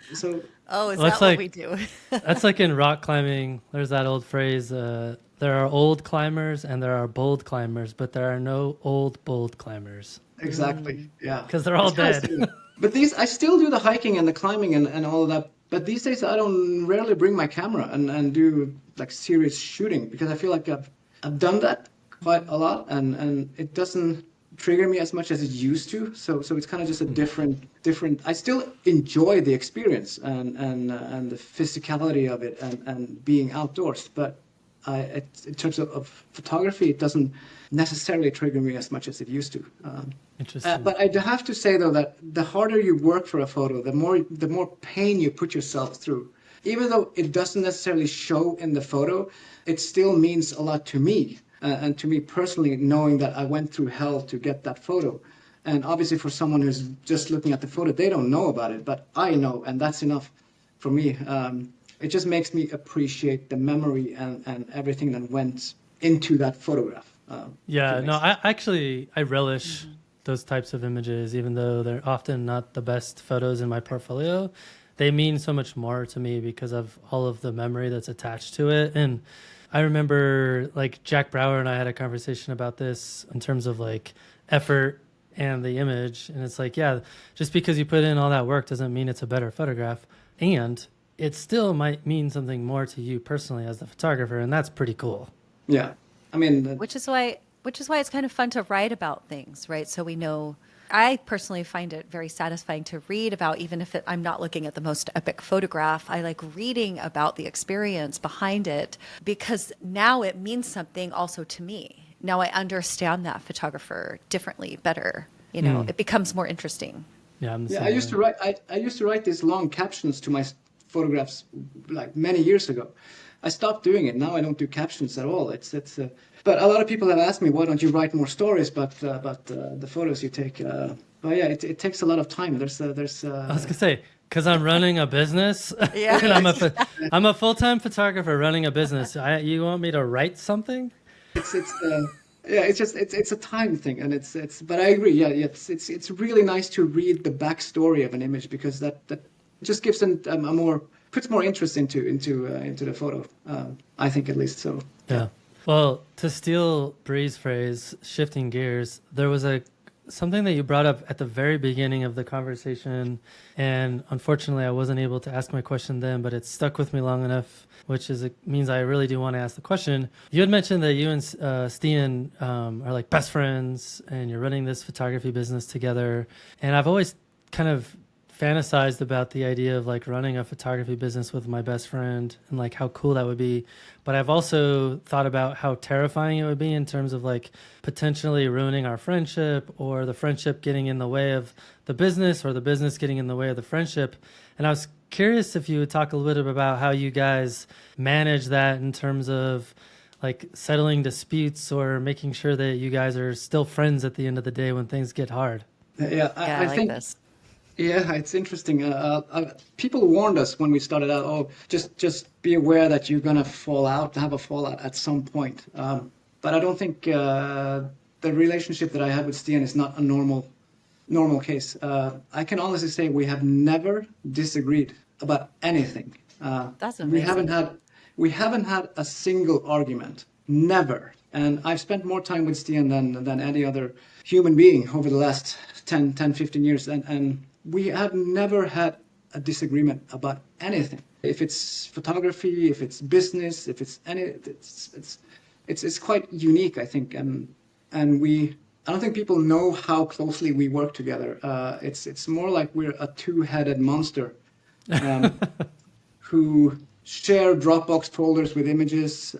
Oh, is Well, that's that what we like do? that's like in rock climbing. There's that old phrase: there are old climbers and there are bold climbers, but there are no old bold climbers exactly. Yeah. because they're all It's kinda dead. silly. But I still do the hiking and the climbing and all of that. But these days I don't rarely bring my camera and do like serious shooting because I feel like I've done that quite a lot and it doesn't trigger me as much as it used to. So it's kind of just a different. I still enjoy the experience and the physicality of it and being outdoors, but in terms of photography, it doesn't necessarily trigger me as much as it used to. Interesting. But I do have to say though that the harder you work for a photo, the more pain you put yourself through. Even though it doesn't necessarily show in the photo, it still means a lot to me and to me personally, knowing that I went through hell to get that photo. And obviously, for someone who's just looking at the photo, they don't know about it, but I know, and that's enough for me. It just makes me appreciate the memory and everything that went into that photograph. If Yeah, it no, makes sense. I relish those types of images, even though they're often not the best photos in my portfolio. They mean so much more to me because of all of the memory that's attached to it. And I remember like Jack Brower and I had a conversation about this in terms of like effort and the image. And it's like, yeah, just because you put in all that work doesn't mean it's a better photograph. And it still might mean something more to you personally as the photographer. And that's pretty cool. Yeah, I mean, which is why it's kind of fun to write about things, right? So we know I personally find it very satisfying to read about, even if I'm not looking at the most epic photograph. I like reading about the experience behind it because now it means something also to me. Now I understand that photographer differently, better. It becomes more interesting. Yeah, I'm the Yeah, same I used way. to write. I used to write these long captions to my photographs like many years ago. I stopped doing it. Now I don't do captions at all. But a lot of people have asked me, why don't you write more stories? But the photos you take. But yeah, it takes a lot of time. I was gonna say, because I'm running a business, Yeah. and I'm a full-time photographer running a business. You want me to write something? it's yeah, it's a time thing, and it's. But I agree. Yeah, yeah, it's really nice to read the backstory of an image because that just gives a more puts more interest into the photo. I think at least so. Yeah. Well, to steal Brie's phrase, shifting gears, there was something that you brought up at the very beginning of the conversation, and unfortunately, I wasn't able to ask my question then, but it stuck with me long enough, it means I really do want to ask the question. You had mentioned that you and Stian are like best friends, and you're running this photography business together, and I've always kind of fantasized about the idea of like running a photography business with my best friend and like how cool that would be. But I've also thought about how terrifying it would be in terms of like potentially ruining our friendship or the friendship getting in the way of the business or the business getting in the way of the friendship. And I was curious if you would talk a little bit about how you guys manage that in terms of like settling disputes or making sure that you guys are still friends at the end of the day when things get hard. Yeah, Yeah, I I like think. this. Yeah, it's interesting. People warned us when we started out. Oh, just be aware that you're gonna have a fallout at some point. But I don't think the relationship that I have with Stian is not a normal case. I can honestly say we have never disagreed about anything. That's We haven't amazing. had we haven't had a single argument. Never. And I've spent more time with Stian than any other human being over the last 15 years. And we have never had a disagreement about anything. If it's photography, if it's business, if it's any, it's quite unique, I think. And I don't think people know how closely we work together. It's more like we're a two-headed monster who share Dropbox folders with images,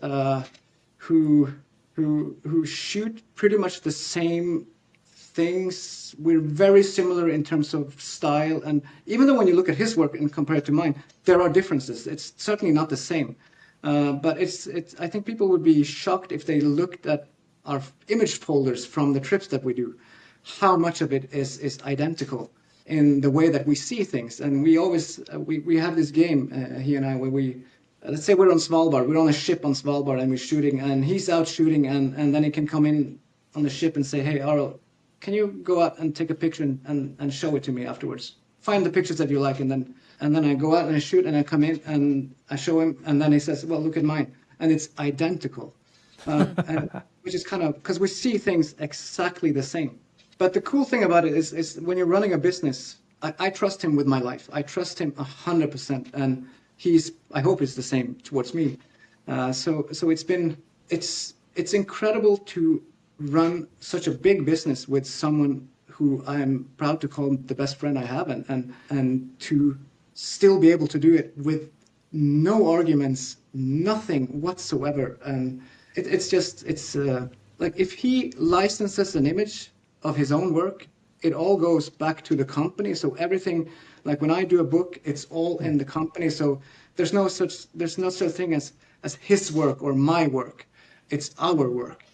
who who shoot pretty much the same things. We're very similar in terms of style, and even though when you look at his work and compare it to mine, there are differences. It's certainly not the same. But I think people would be shocked if they looked at our image folders from the trips that we do, how much of it is identical in the way that we see things. And we always we have this game, he and I, where we let's say we're on Svalbard, we're on a ship on Svalbard, and we're shooting, and he's out shooting, and then he can come in on the ship and say, hey, Arild, can you go out and take a picture and show it to me afterwards? Find the pictures that you like, and then I go out and I shoot, and I come in and I show him, and then he says, well, look at mine, and it's identical, and which is kind of because we see things exactly the same. But the cool thing about it is when you're running a business, I trust him with my life. I trust him 100%, and I hope he's the same towards me. So it's incredible to run such a big business with someone who I'm proud to call the best friend I have, and to still be able to do it with no arguments, nothing whatsoever. And it's like if he licenses an image of his own work, it all goes back to the company. So everything, like when I do a book, it's all in the company. So there's no such thing as his work or my work. It's our work.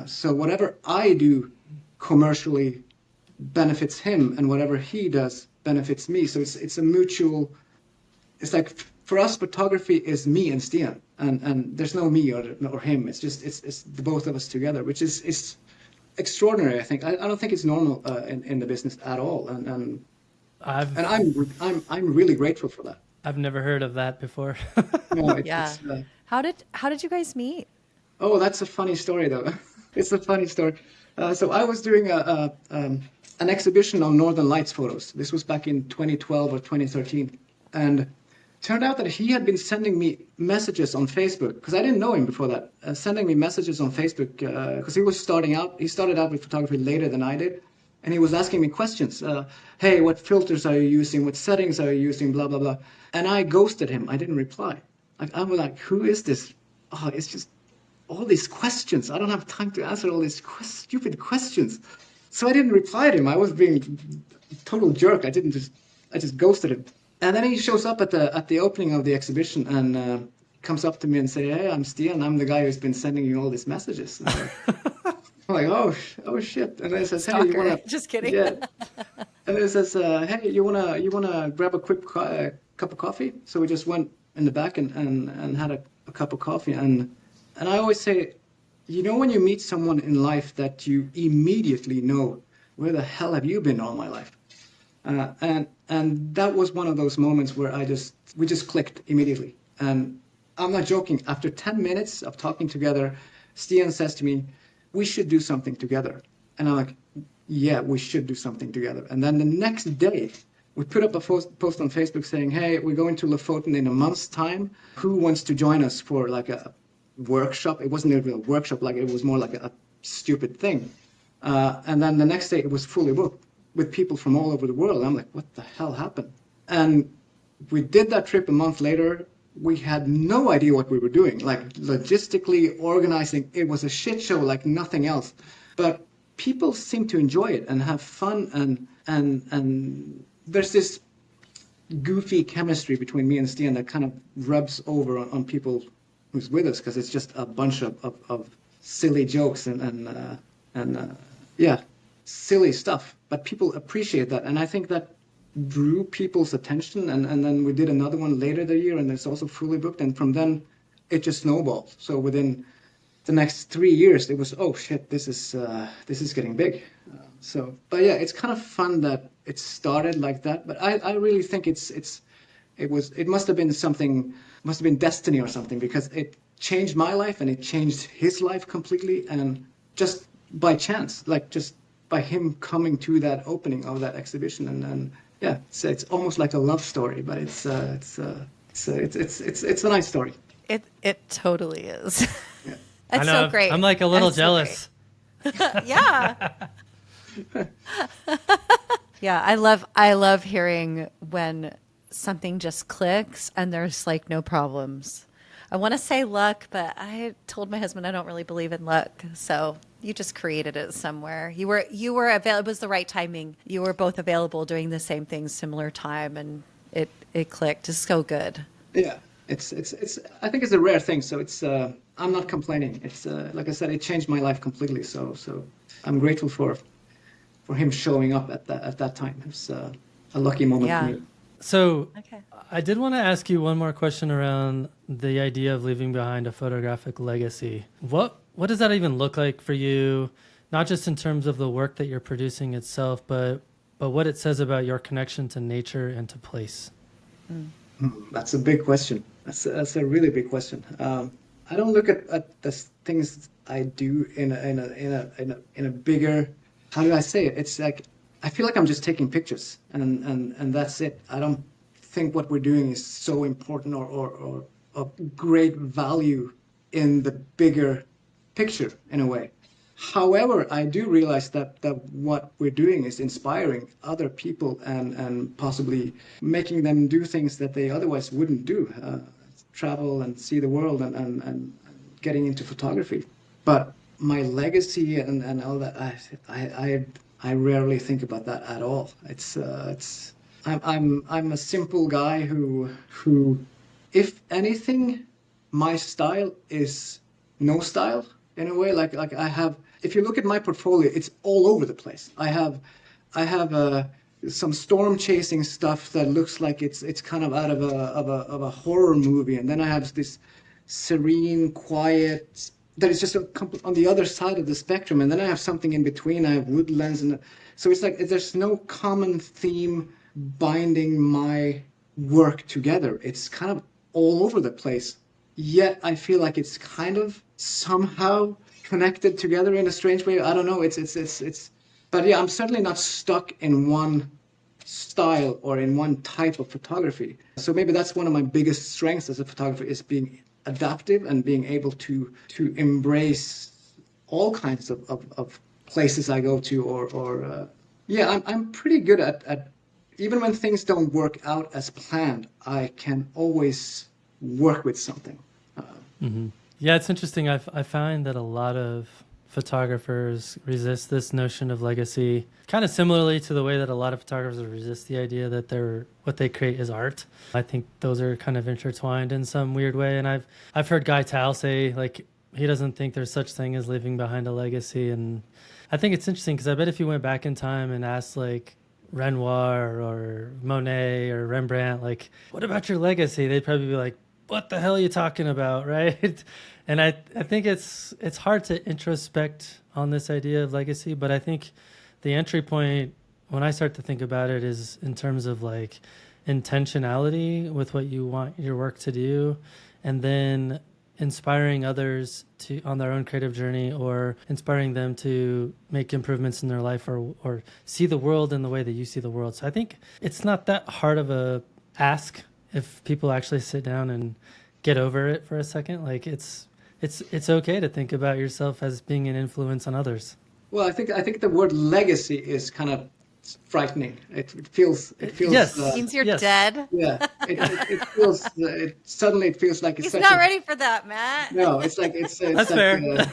So whatever I do commercially benefits him, and whatever he does benefits me. So it's a mutual. It's like for us, photography is me and Stian, and there's no me or him. It's the both of us together, which is extraordinary. I think I don't think it's normal in the business at all, and I've I'm really grateful for that. I've never heard of that before. No, Yeah. How did you guys meet? oh, that's a funny story though. It's a funny story. So I was doing an exhibition on Northern Lights photos. This was back in 2012 or 2013, and turned out that he had been sending me messages on Facebook because I didn't know him before that. Sending me messages on Facebook because he was starting out. He started out with photography later than I did, and he was asking me questions. Hey, what filters are you using? What settings are you using? Blah blah blah. And I ghosted him. I didn't reply. Like I'm like, who is this? Oh, it's just all these questions. I don't have time to answer all these stupid questions. So I didn't reply to him. I was being a total jerk. I just ghosted him. And then he shows up at the opening of the exhibition and comes up to me and say, "Hey, I'm Stian. I'm the guy who's been sending you all these messages." And I'm like, oh shit. And then he says, "Hey, you Stalker. wanna?" Just kidding. Yeah. And then he says, "Hey, you wanna grab a quick cup of coffee?" So we just went in the back and had a cup of coffee. And I always say, when you meet someone in life that you immediately know, where the hell have you been all my life? And that was one of those moments where we just clicked immediately. And I'm not joking. After 10 minutes of talking together, Stian says to me, "We should do something together." And I'm like, "Yeah, we should do something together." And then the next day, we put up a post on Facebook saying, "Hey, we're going to Lofoten in a month's time. Who wants to join us for like a workshop?" It wasn't even a workshop, like it was more like a stupid thing. And then the next day it was fully booked with people from all over the world. I'm like, what the hell happened? And we did that trip a month later. We had no idea what we were doing, like logistically organizing. It was a shit show like nothing else. But people seem to enjoy it and have fun, and there's this goofy chemistry between me and Stian that kind of rubs over on people who's with us, because it's just a bunch of silly jokes and yeah, silly stuff. But people appreciate that, and I think that drew people's attention. And then we did another one later the year, and it's also fully booked. And from then, it just snowballed. So within the next 3 years, it was, oh shit, this is getting big. But yeah, it's kind of fun that it started like that. But I really think it must have been destiny or something, because it changed my life and it changed his life completely, and just by chance, like just by him coming to that opening of that exhibition. And yeah, it's almost like a love story, but it's a nice story. It totally is. Yeah. It's so great. I'm like a little That's so jealous. Yeah. Yeah, I love hearing when something just clicks and there's like no problems. I want to say luck, but I told my husband I don't really believe in luck. So you just created it somewhere. You were available. It was the right timing. You were both available doing the same thing, similar time, and it clicked. It's so good. Yeah, it's I think it's a rare thing. So I'm not complaining. It's like I said, it changed my life completely. So I'm grateful for him showing up at that time. It's a lucky moment for me. So Okay. I did want to ask you one more question around the idea of leaving behind a photographic legacy. What does that even look like for you? Not just in terms of the work that you're producing itself, but what it says about your connection to nature and to place. That's a big question. That's a really big question. I don't look at the things I do in a bigger. How do I say it? It's like I feel like I'm just taking pictures, and that's it. I don't think what we're doing is so important or of great value in the bigger picture in a way. However, I do realize that what we're doing is inspiring other people and possibly making them do things that they otherwise wouldn't do, travel and see the world and getting into photography. But my legacy and all that, I rarely think about that at all. I'm a simple guy who, if anything, my style is no style in a way. Like I have, if you look at my portfolio, it's all over the place. I have some storm chasing stuff that looks like it's kind of out of a horror movie, and then I have this serene, quiet that is just on the other side of the spectrum, and then I have something in between. I have woodlands, and so it's like there's no common theme binding my work together. It's kind of all over the place. Yet I feel like it's kind of somehow connected together in a strange way. I don't know. But yeah, I'm certainly not stuck in one style or in one type of photography. So maybe that's one of my biggest strengths as a photographer, is being adaptive and being able to embrace all kinds of places I go to, or Yeah, I'm pretty good at even when things don't work out as planned, I can always work with something. Yeah, it's interesting. I find that a lot of photographers resist this notion of legacy, kind of similarly to the way that a lot of photographers resist the idea that what they create is art. I think those are kind of intertwined in some weird way. And I've heard Guy Tal say like he doesn't think there's such thing as leaving behind a legacy. And I think it's interesting because I bet if you went back in time and asked like Renoir or Monet or Rembrandt, like, what about your legacy? They'd probably be like, what the hell are you talking about, right? And I think it's hard to introspect on this idea of legacy, but I think the entry point when I start to think about it is in terms of like intentionality with what you want your work to do, and then inspiring others to on their own creative journey, or inspiring them to make improvements in their life, or see the world in the way that you see the world. So I think it's not that hard of a ask if people actually sit down and get over it for a second. Like it's okay to think about yourself as being an influence on others. Well, I think the word legacy is kind of frightening. It feels Yes, Means you're yes. dead. yeah. It feels suddenly it feels like it's He's such not a ready for that, Matt. no. It's That's like fair.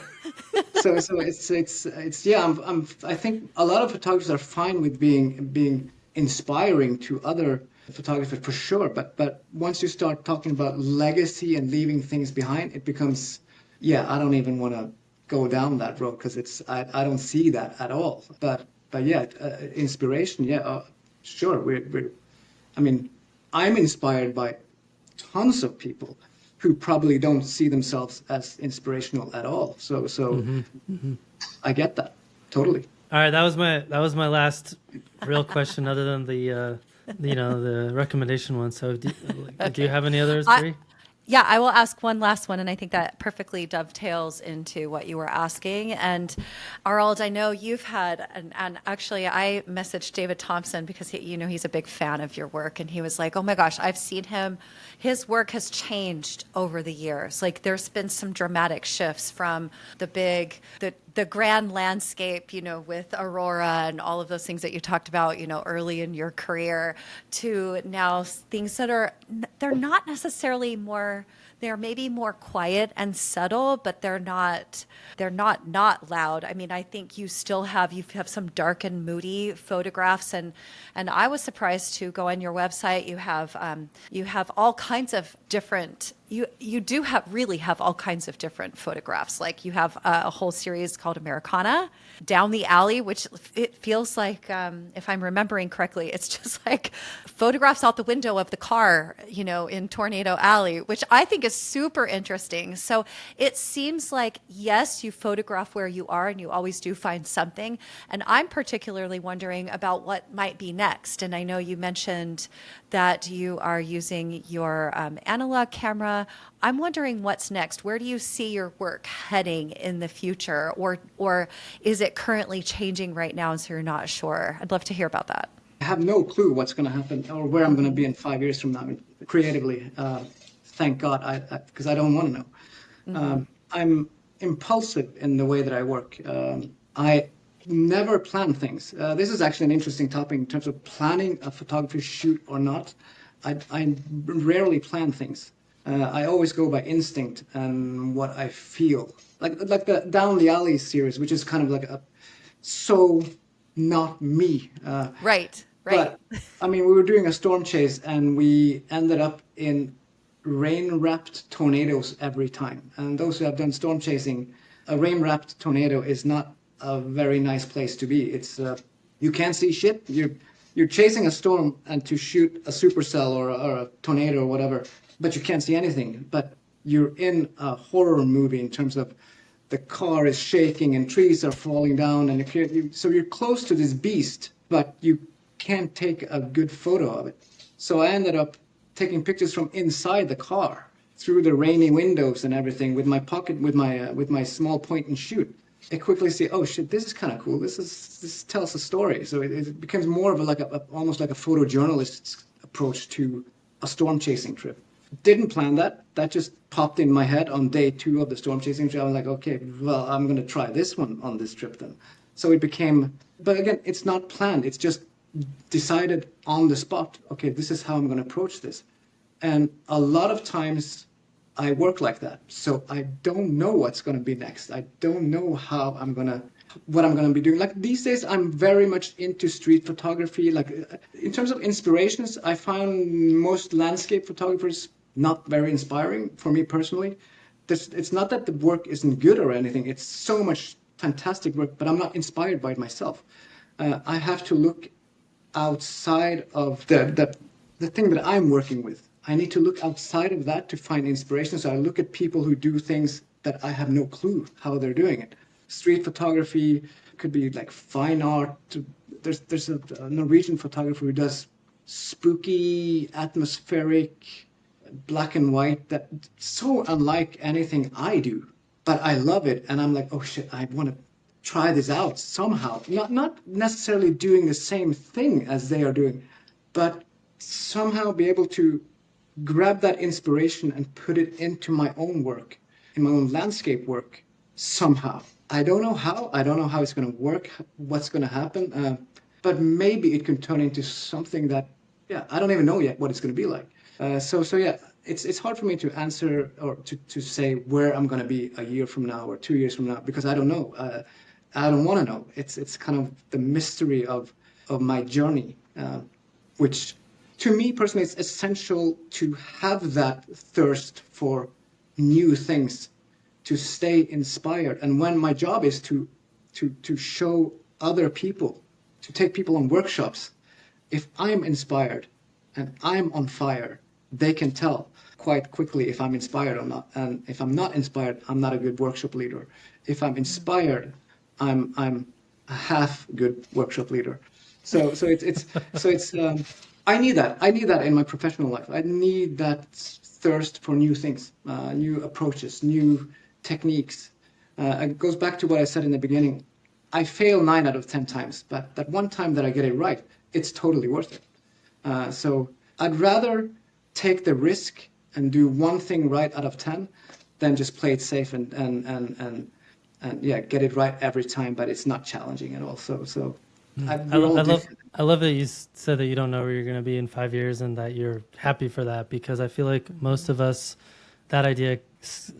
so it's yeah. I think a lot of photographers are fine with being inspiring to other photographers for sure. But once you start talking about legacy and leaving things behind, it becomes yeah. I don't even want to go down that road because I don't see that at all. But yeah, inspiration. Yeah, sure. We're I mean, I'm inspired by tons of people who probably don't see themselves as inspirational at all. So I get that totally. All right, that was my last real question, other than the recommendation one. So do you have any others, I, Brie? Yeah, I will ask one last one, and I think that perfectly dovetails into what you were asking. And Arild, I know you've had, and actually, I messaged David Thompson because he's a big fan of your work, and he was like, "Oh my gosh, I've seen him. His work has changed over the years. Like, there's been some dramatic shifts from the grand landscape, with Aurora and all of those things that you talked about, early in your career, to now things that they're not necessarily more, they're maybe more quiet and subtle, but they're not loud. I mean, I think you have some dark and moody photographs, and I was surprised to go on your website. You have all kinds of different. You do really have all kinds of different photographs. Like you have a whole series called Americana, Down the Alley, which it feels like, if I'm remembering correctly, it's just like photographs out the window of the car, in Tornado Alley, which I think is super interesting. So it seems like, yes, you photograph where you are and you always do find something. And I'm particularly wondering about what might be next. And I know you mentioned that you are using your analog camera. I'm wondering what's next. Where do you see your work heading in the future? Or is it currently changing right now and so you're not sure? I'd love to hear about that. I have no clue what's going to happen or where I'm going to be in 5 years from now creatively. Thank God, because I don't want to know. I'm impulsive in the way that I work. I never plan things. This is actually an interesting topic in terms of planning a photography shoot or not. I rarely plan things. I always go by instinct and what I feel. Like the Down the Alley series, which is kind of like so not me. Right, right. But I mean, we were doing a storm chase and we ended up in rain-wrapped tornadoes every time. And those who have done storm chasing, a rain-wrapped tornado is not a very nice place to be. It's you can't see shit. You're chasing a storm and to shoot a supercell or a tornado or whatever, but you can't see anything. But you're in a horror movie in terms of the car is shaking and trees are falling down, and so you're close to this beast, but you can't take a good photo of it. So I ended up taking pictures from inside the car through the rainy windows and everything with my pocket with my small point and shoot. I quickly see, oh shit, this is kind of cool. This tells a story. So it becomes more of almost like a photojournalist's approach to a storm chasing trip. Didn't plan that. That just popped in my head on day 2 of the storm chasing trip. I was like, okay, well, I'm gonna try this one on this trip then. So it became, but again, it's not planned. It's just decided on the spot. Okay, this is how I'm going to approach this. And a lot of times I work like that. So I don't know what's going to be next. I don't know what I'm going to be doing. Like these days, I'm very much into street photography. Like in terms of inspirations, I found most landscape photographers not very inspiring for me personally. It's not that the work isn't good or anything. It's so much fantastic work, but I'm not inspired by it myself. I have to look outside of the thing that I'm working with. I need to look outside of that to find inspiration. So I look at people who do things that I have no clue how they're doing it. Street photography could be like fine art. There's a Norwegian photographer who does spooky, atmospheric, black and white that so unlike anything I do. But I love it, and I'm like, oh shit, I want to try this out somehow. Not necessarily doing the same thing as they are doing, but somehow be able to grab that inspiration and put it into my own work, in my own landscape work, somehow. I don't know how. I don't know how it's going to work, what's going to happen, but maybe it can turn into something that, yeah, I don't even know yet what it's going to be like. So yeah, it's hard for me to answer or to say where I'm going to be a year from now or 2 years from now because I don't know. I don't want to know. It's kind of the mystery of my journey, which to me personally it's essential to have that thirst for new things, to stay inspired. And when my job is to show other people, to take people on workshops, if I'm inspired and I'm on fire, they can tell quite quickly if I'm inspired or not. And if I'm not inspired, I'm not a good workshop leader. If I'm inspired, I'm a half good workshop leader. So it's I need that. I need that in my professional life. I need that thirst for new things, new approaches, new techniques. It goes back to what I said in the beginning. I fail 9 out of 10 times, but that one time that I get it right, it's totally worth it. So I'd rather take the risk and do one thing right out of 10 than just play it safe and yeah, get it right every time, but it's not challenging at all. So I love that you said that you don't know where you're going to be in 5 years and that you're happy for that, because I feel like most of us, that idea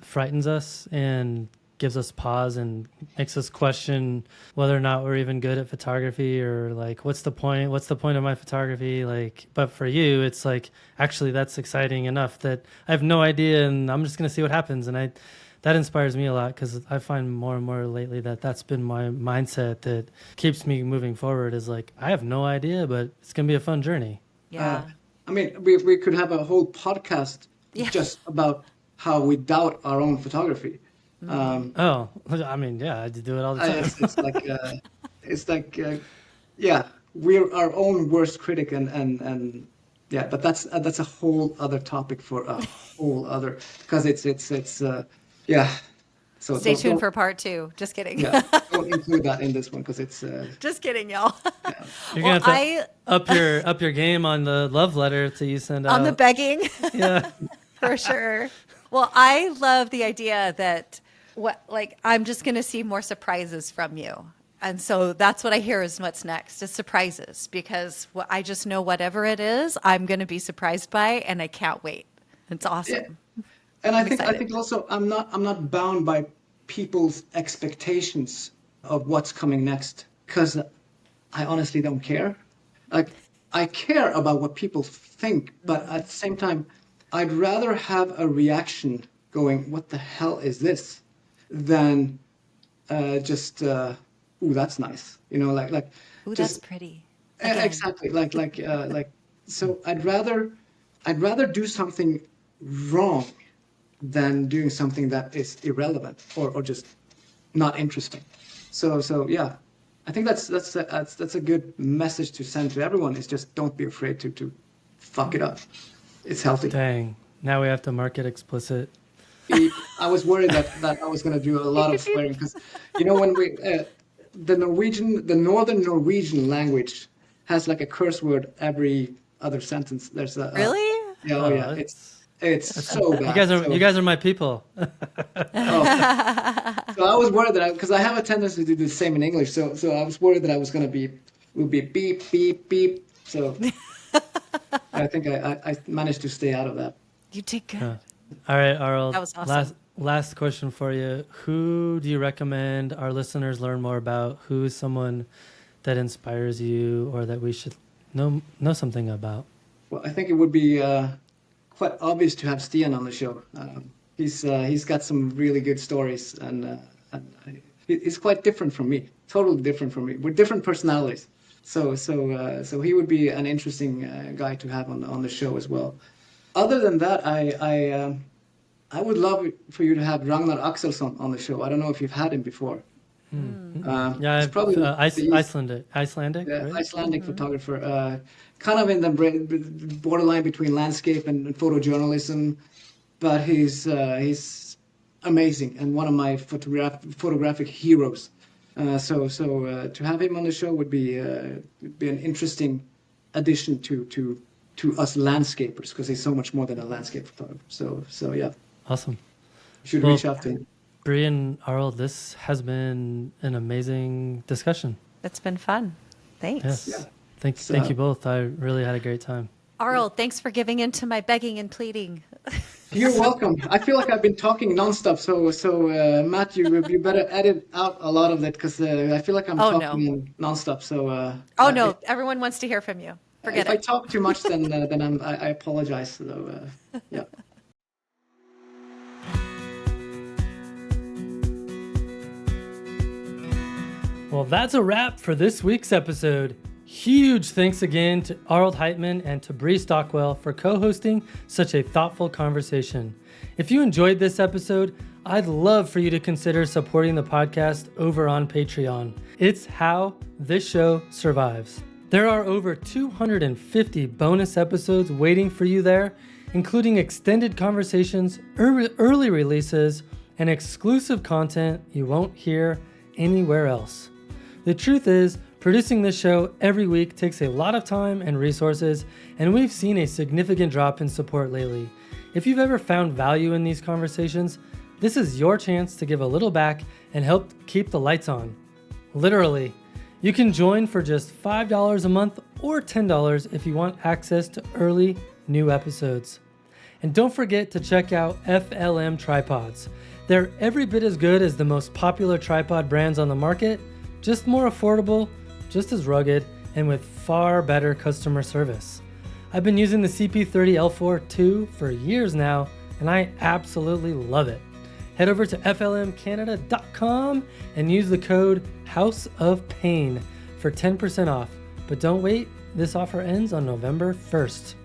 frightens us and gives us pause and makes us question whether or not we're even good at photography, or like, what's the point of my photography? Like, but for you, it's like, actually that's exciting enough that I have no idea and I'm just going to see what happens. And that inspires me a lot, because I find more and more lately that that's been my mindset that keeps me moving forward, is like, I have no idea, but it's going to be a fun journey. Yeah. I mean, we could have a whole podcast just about how we doubt our own photography. Oh, I mean, yeah, I do it all the time. It's like, yeah, we're our own worst critic, and yeah, but that's a whole other topic for a whole other, because it's yeah. So Stay tuned for part 2. Just kidding. Yeah, don't include that in this one because it's Just kidding, y'all. yeah. You're gonna have to up your game on the love letter that you send out. On the begging. Yeah. For sure. Well, I love the idea that I'm just going to see more surprises from you. And so that's what I hear is what's next, is surprises, because I just know whatever it is, I'm going to be surprised by, and I can't wait. It's awesome. Yeah. And I think also I'm not bound by people's expectations of what's coming next, because I honestly don't care. Like, I care about what people think, but at the same time, I'd rather have a reaction going, "What the hell is this?" than just "Ooh, that's nice," like Ooh, just that's pretty. exactly like so I'd rather do something wrong than doing something that is irrelevant or just not interesting. So yeah, I think that's a good message to send to everyone, is just don't be afraid to fuck it up. It's healthy. Dang. Now we have to mark it explicit. I was worried that I was going to do a lot of swearing, because when we the northern Norwegian language has like a curse word every other sentence. There's a Really? yeah, oh yeah, it's so bad. You guys are my people. Oh. So I was worried that because I have a tendency to do the same in English. So I was worried that I was going to would be beep, beep, beep. So I think I managed to stay out of that. You did good. Yeah. All right, Arild. That was awesome. Last question for you. Who do you recommend our listeners learn more about? Who is someone that inspires you or that we should know something about? Well, I think it would be quite obvious to have Stian on the show. He's got some really good stories, and he's quite different from me. Totally different from me. We're different personalities. So he would be an interesting guy to have on the show as well. Other than that, I would love for you to have Ragnar Axelsson on the show. I don't know if you've had him before. Yeah, it's probably Icelandic, right? Icelandic photographer, kind of in the borderline between landscape and photojournalism, but he's amazing and one of my photographic heroes. So to have him on the show would be an interesting addition to us landscapers, because he's so much more than a landscape photographer. So yeah. Awesome. You should reach out to him. Brie and Arild, this has been an amazing discussion. It's been fun. Thanks. Yes. Yeah. Thank you both. I really had a great time. Arild, thanks for giving in to my begging and pleading. You're welcome. I feel like I've been talking nonstop. So Matt, you better edit out a lot of that, because I feel like I'm talking nonstop. So no, everyone wants to hear from you. Forget if it. I talk too much, then I apologize. So yeah. Well, that's a wrap for this week's episode. Huge thanks again to Arild Heitmann and to Brie Stockwell for co-hosting such a thoughtful conversation. If you enjoyed this episode, I'd love for you to consider supporting the podcast over on Patreon. It's how this show survives. There are over 250 bonus episodes waiting for you there, including extended conversations, early releases, and exclusive content you won't hear anywhere else. The truth is, producing this show every week takes a lot of time and resources, and we've seen a significant drop in support lately. If you've ever found value in these conversations, this is your chance to give a little back and help keep the lights on. Literally. You can join for just $5 a month or $10 if you want access to early new episodes. And don't forget to check out FLM tripods. They're every bit as good as the most popular tripod brands on the market, just more affordable, just as rugged, and with far better customer service. I've been using the CP30L4 II for years now, and I absolutely love it. Head over to flmcanada.com and use the code House of Payne for 10% off. But don't wait, this offer ends on November 1st.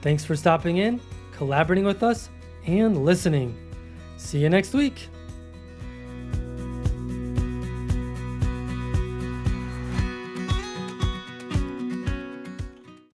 Thanks for stopping in, collaborating with us, and listening. See you next week.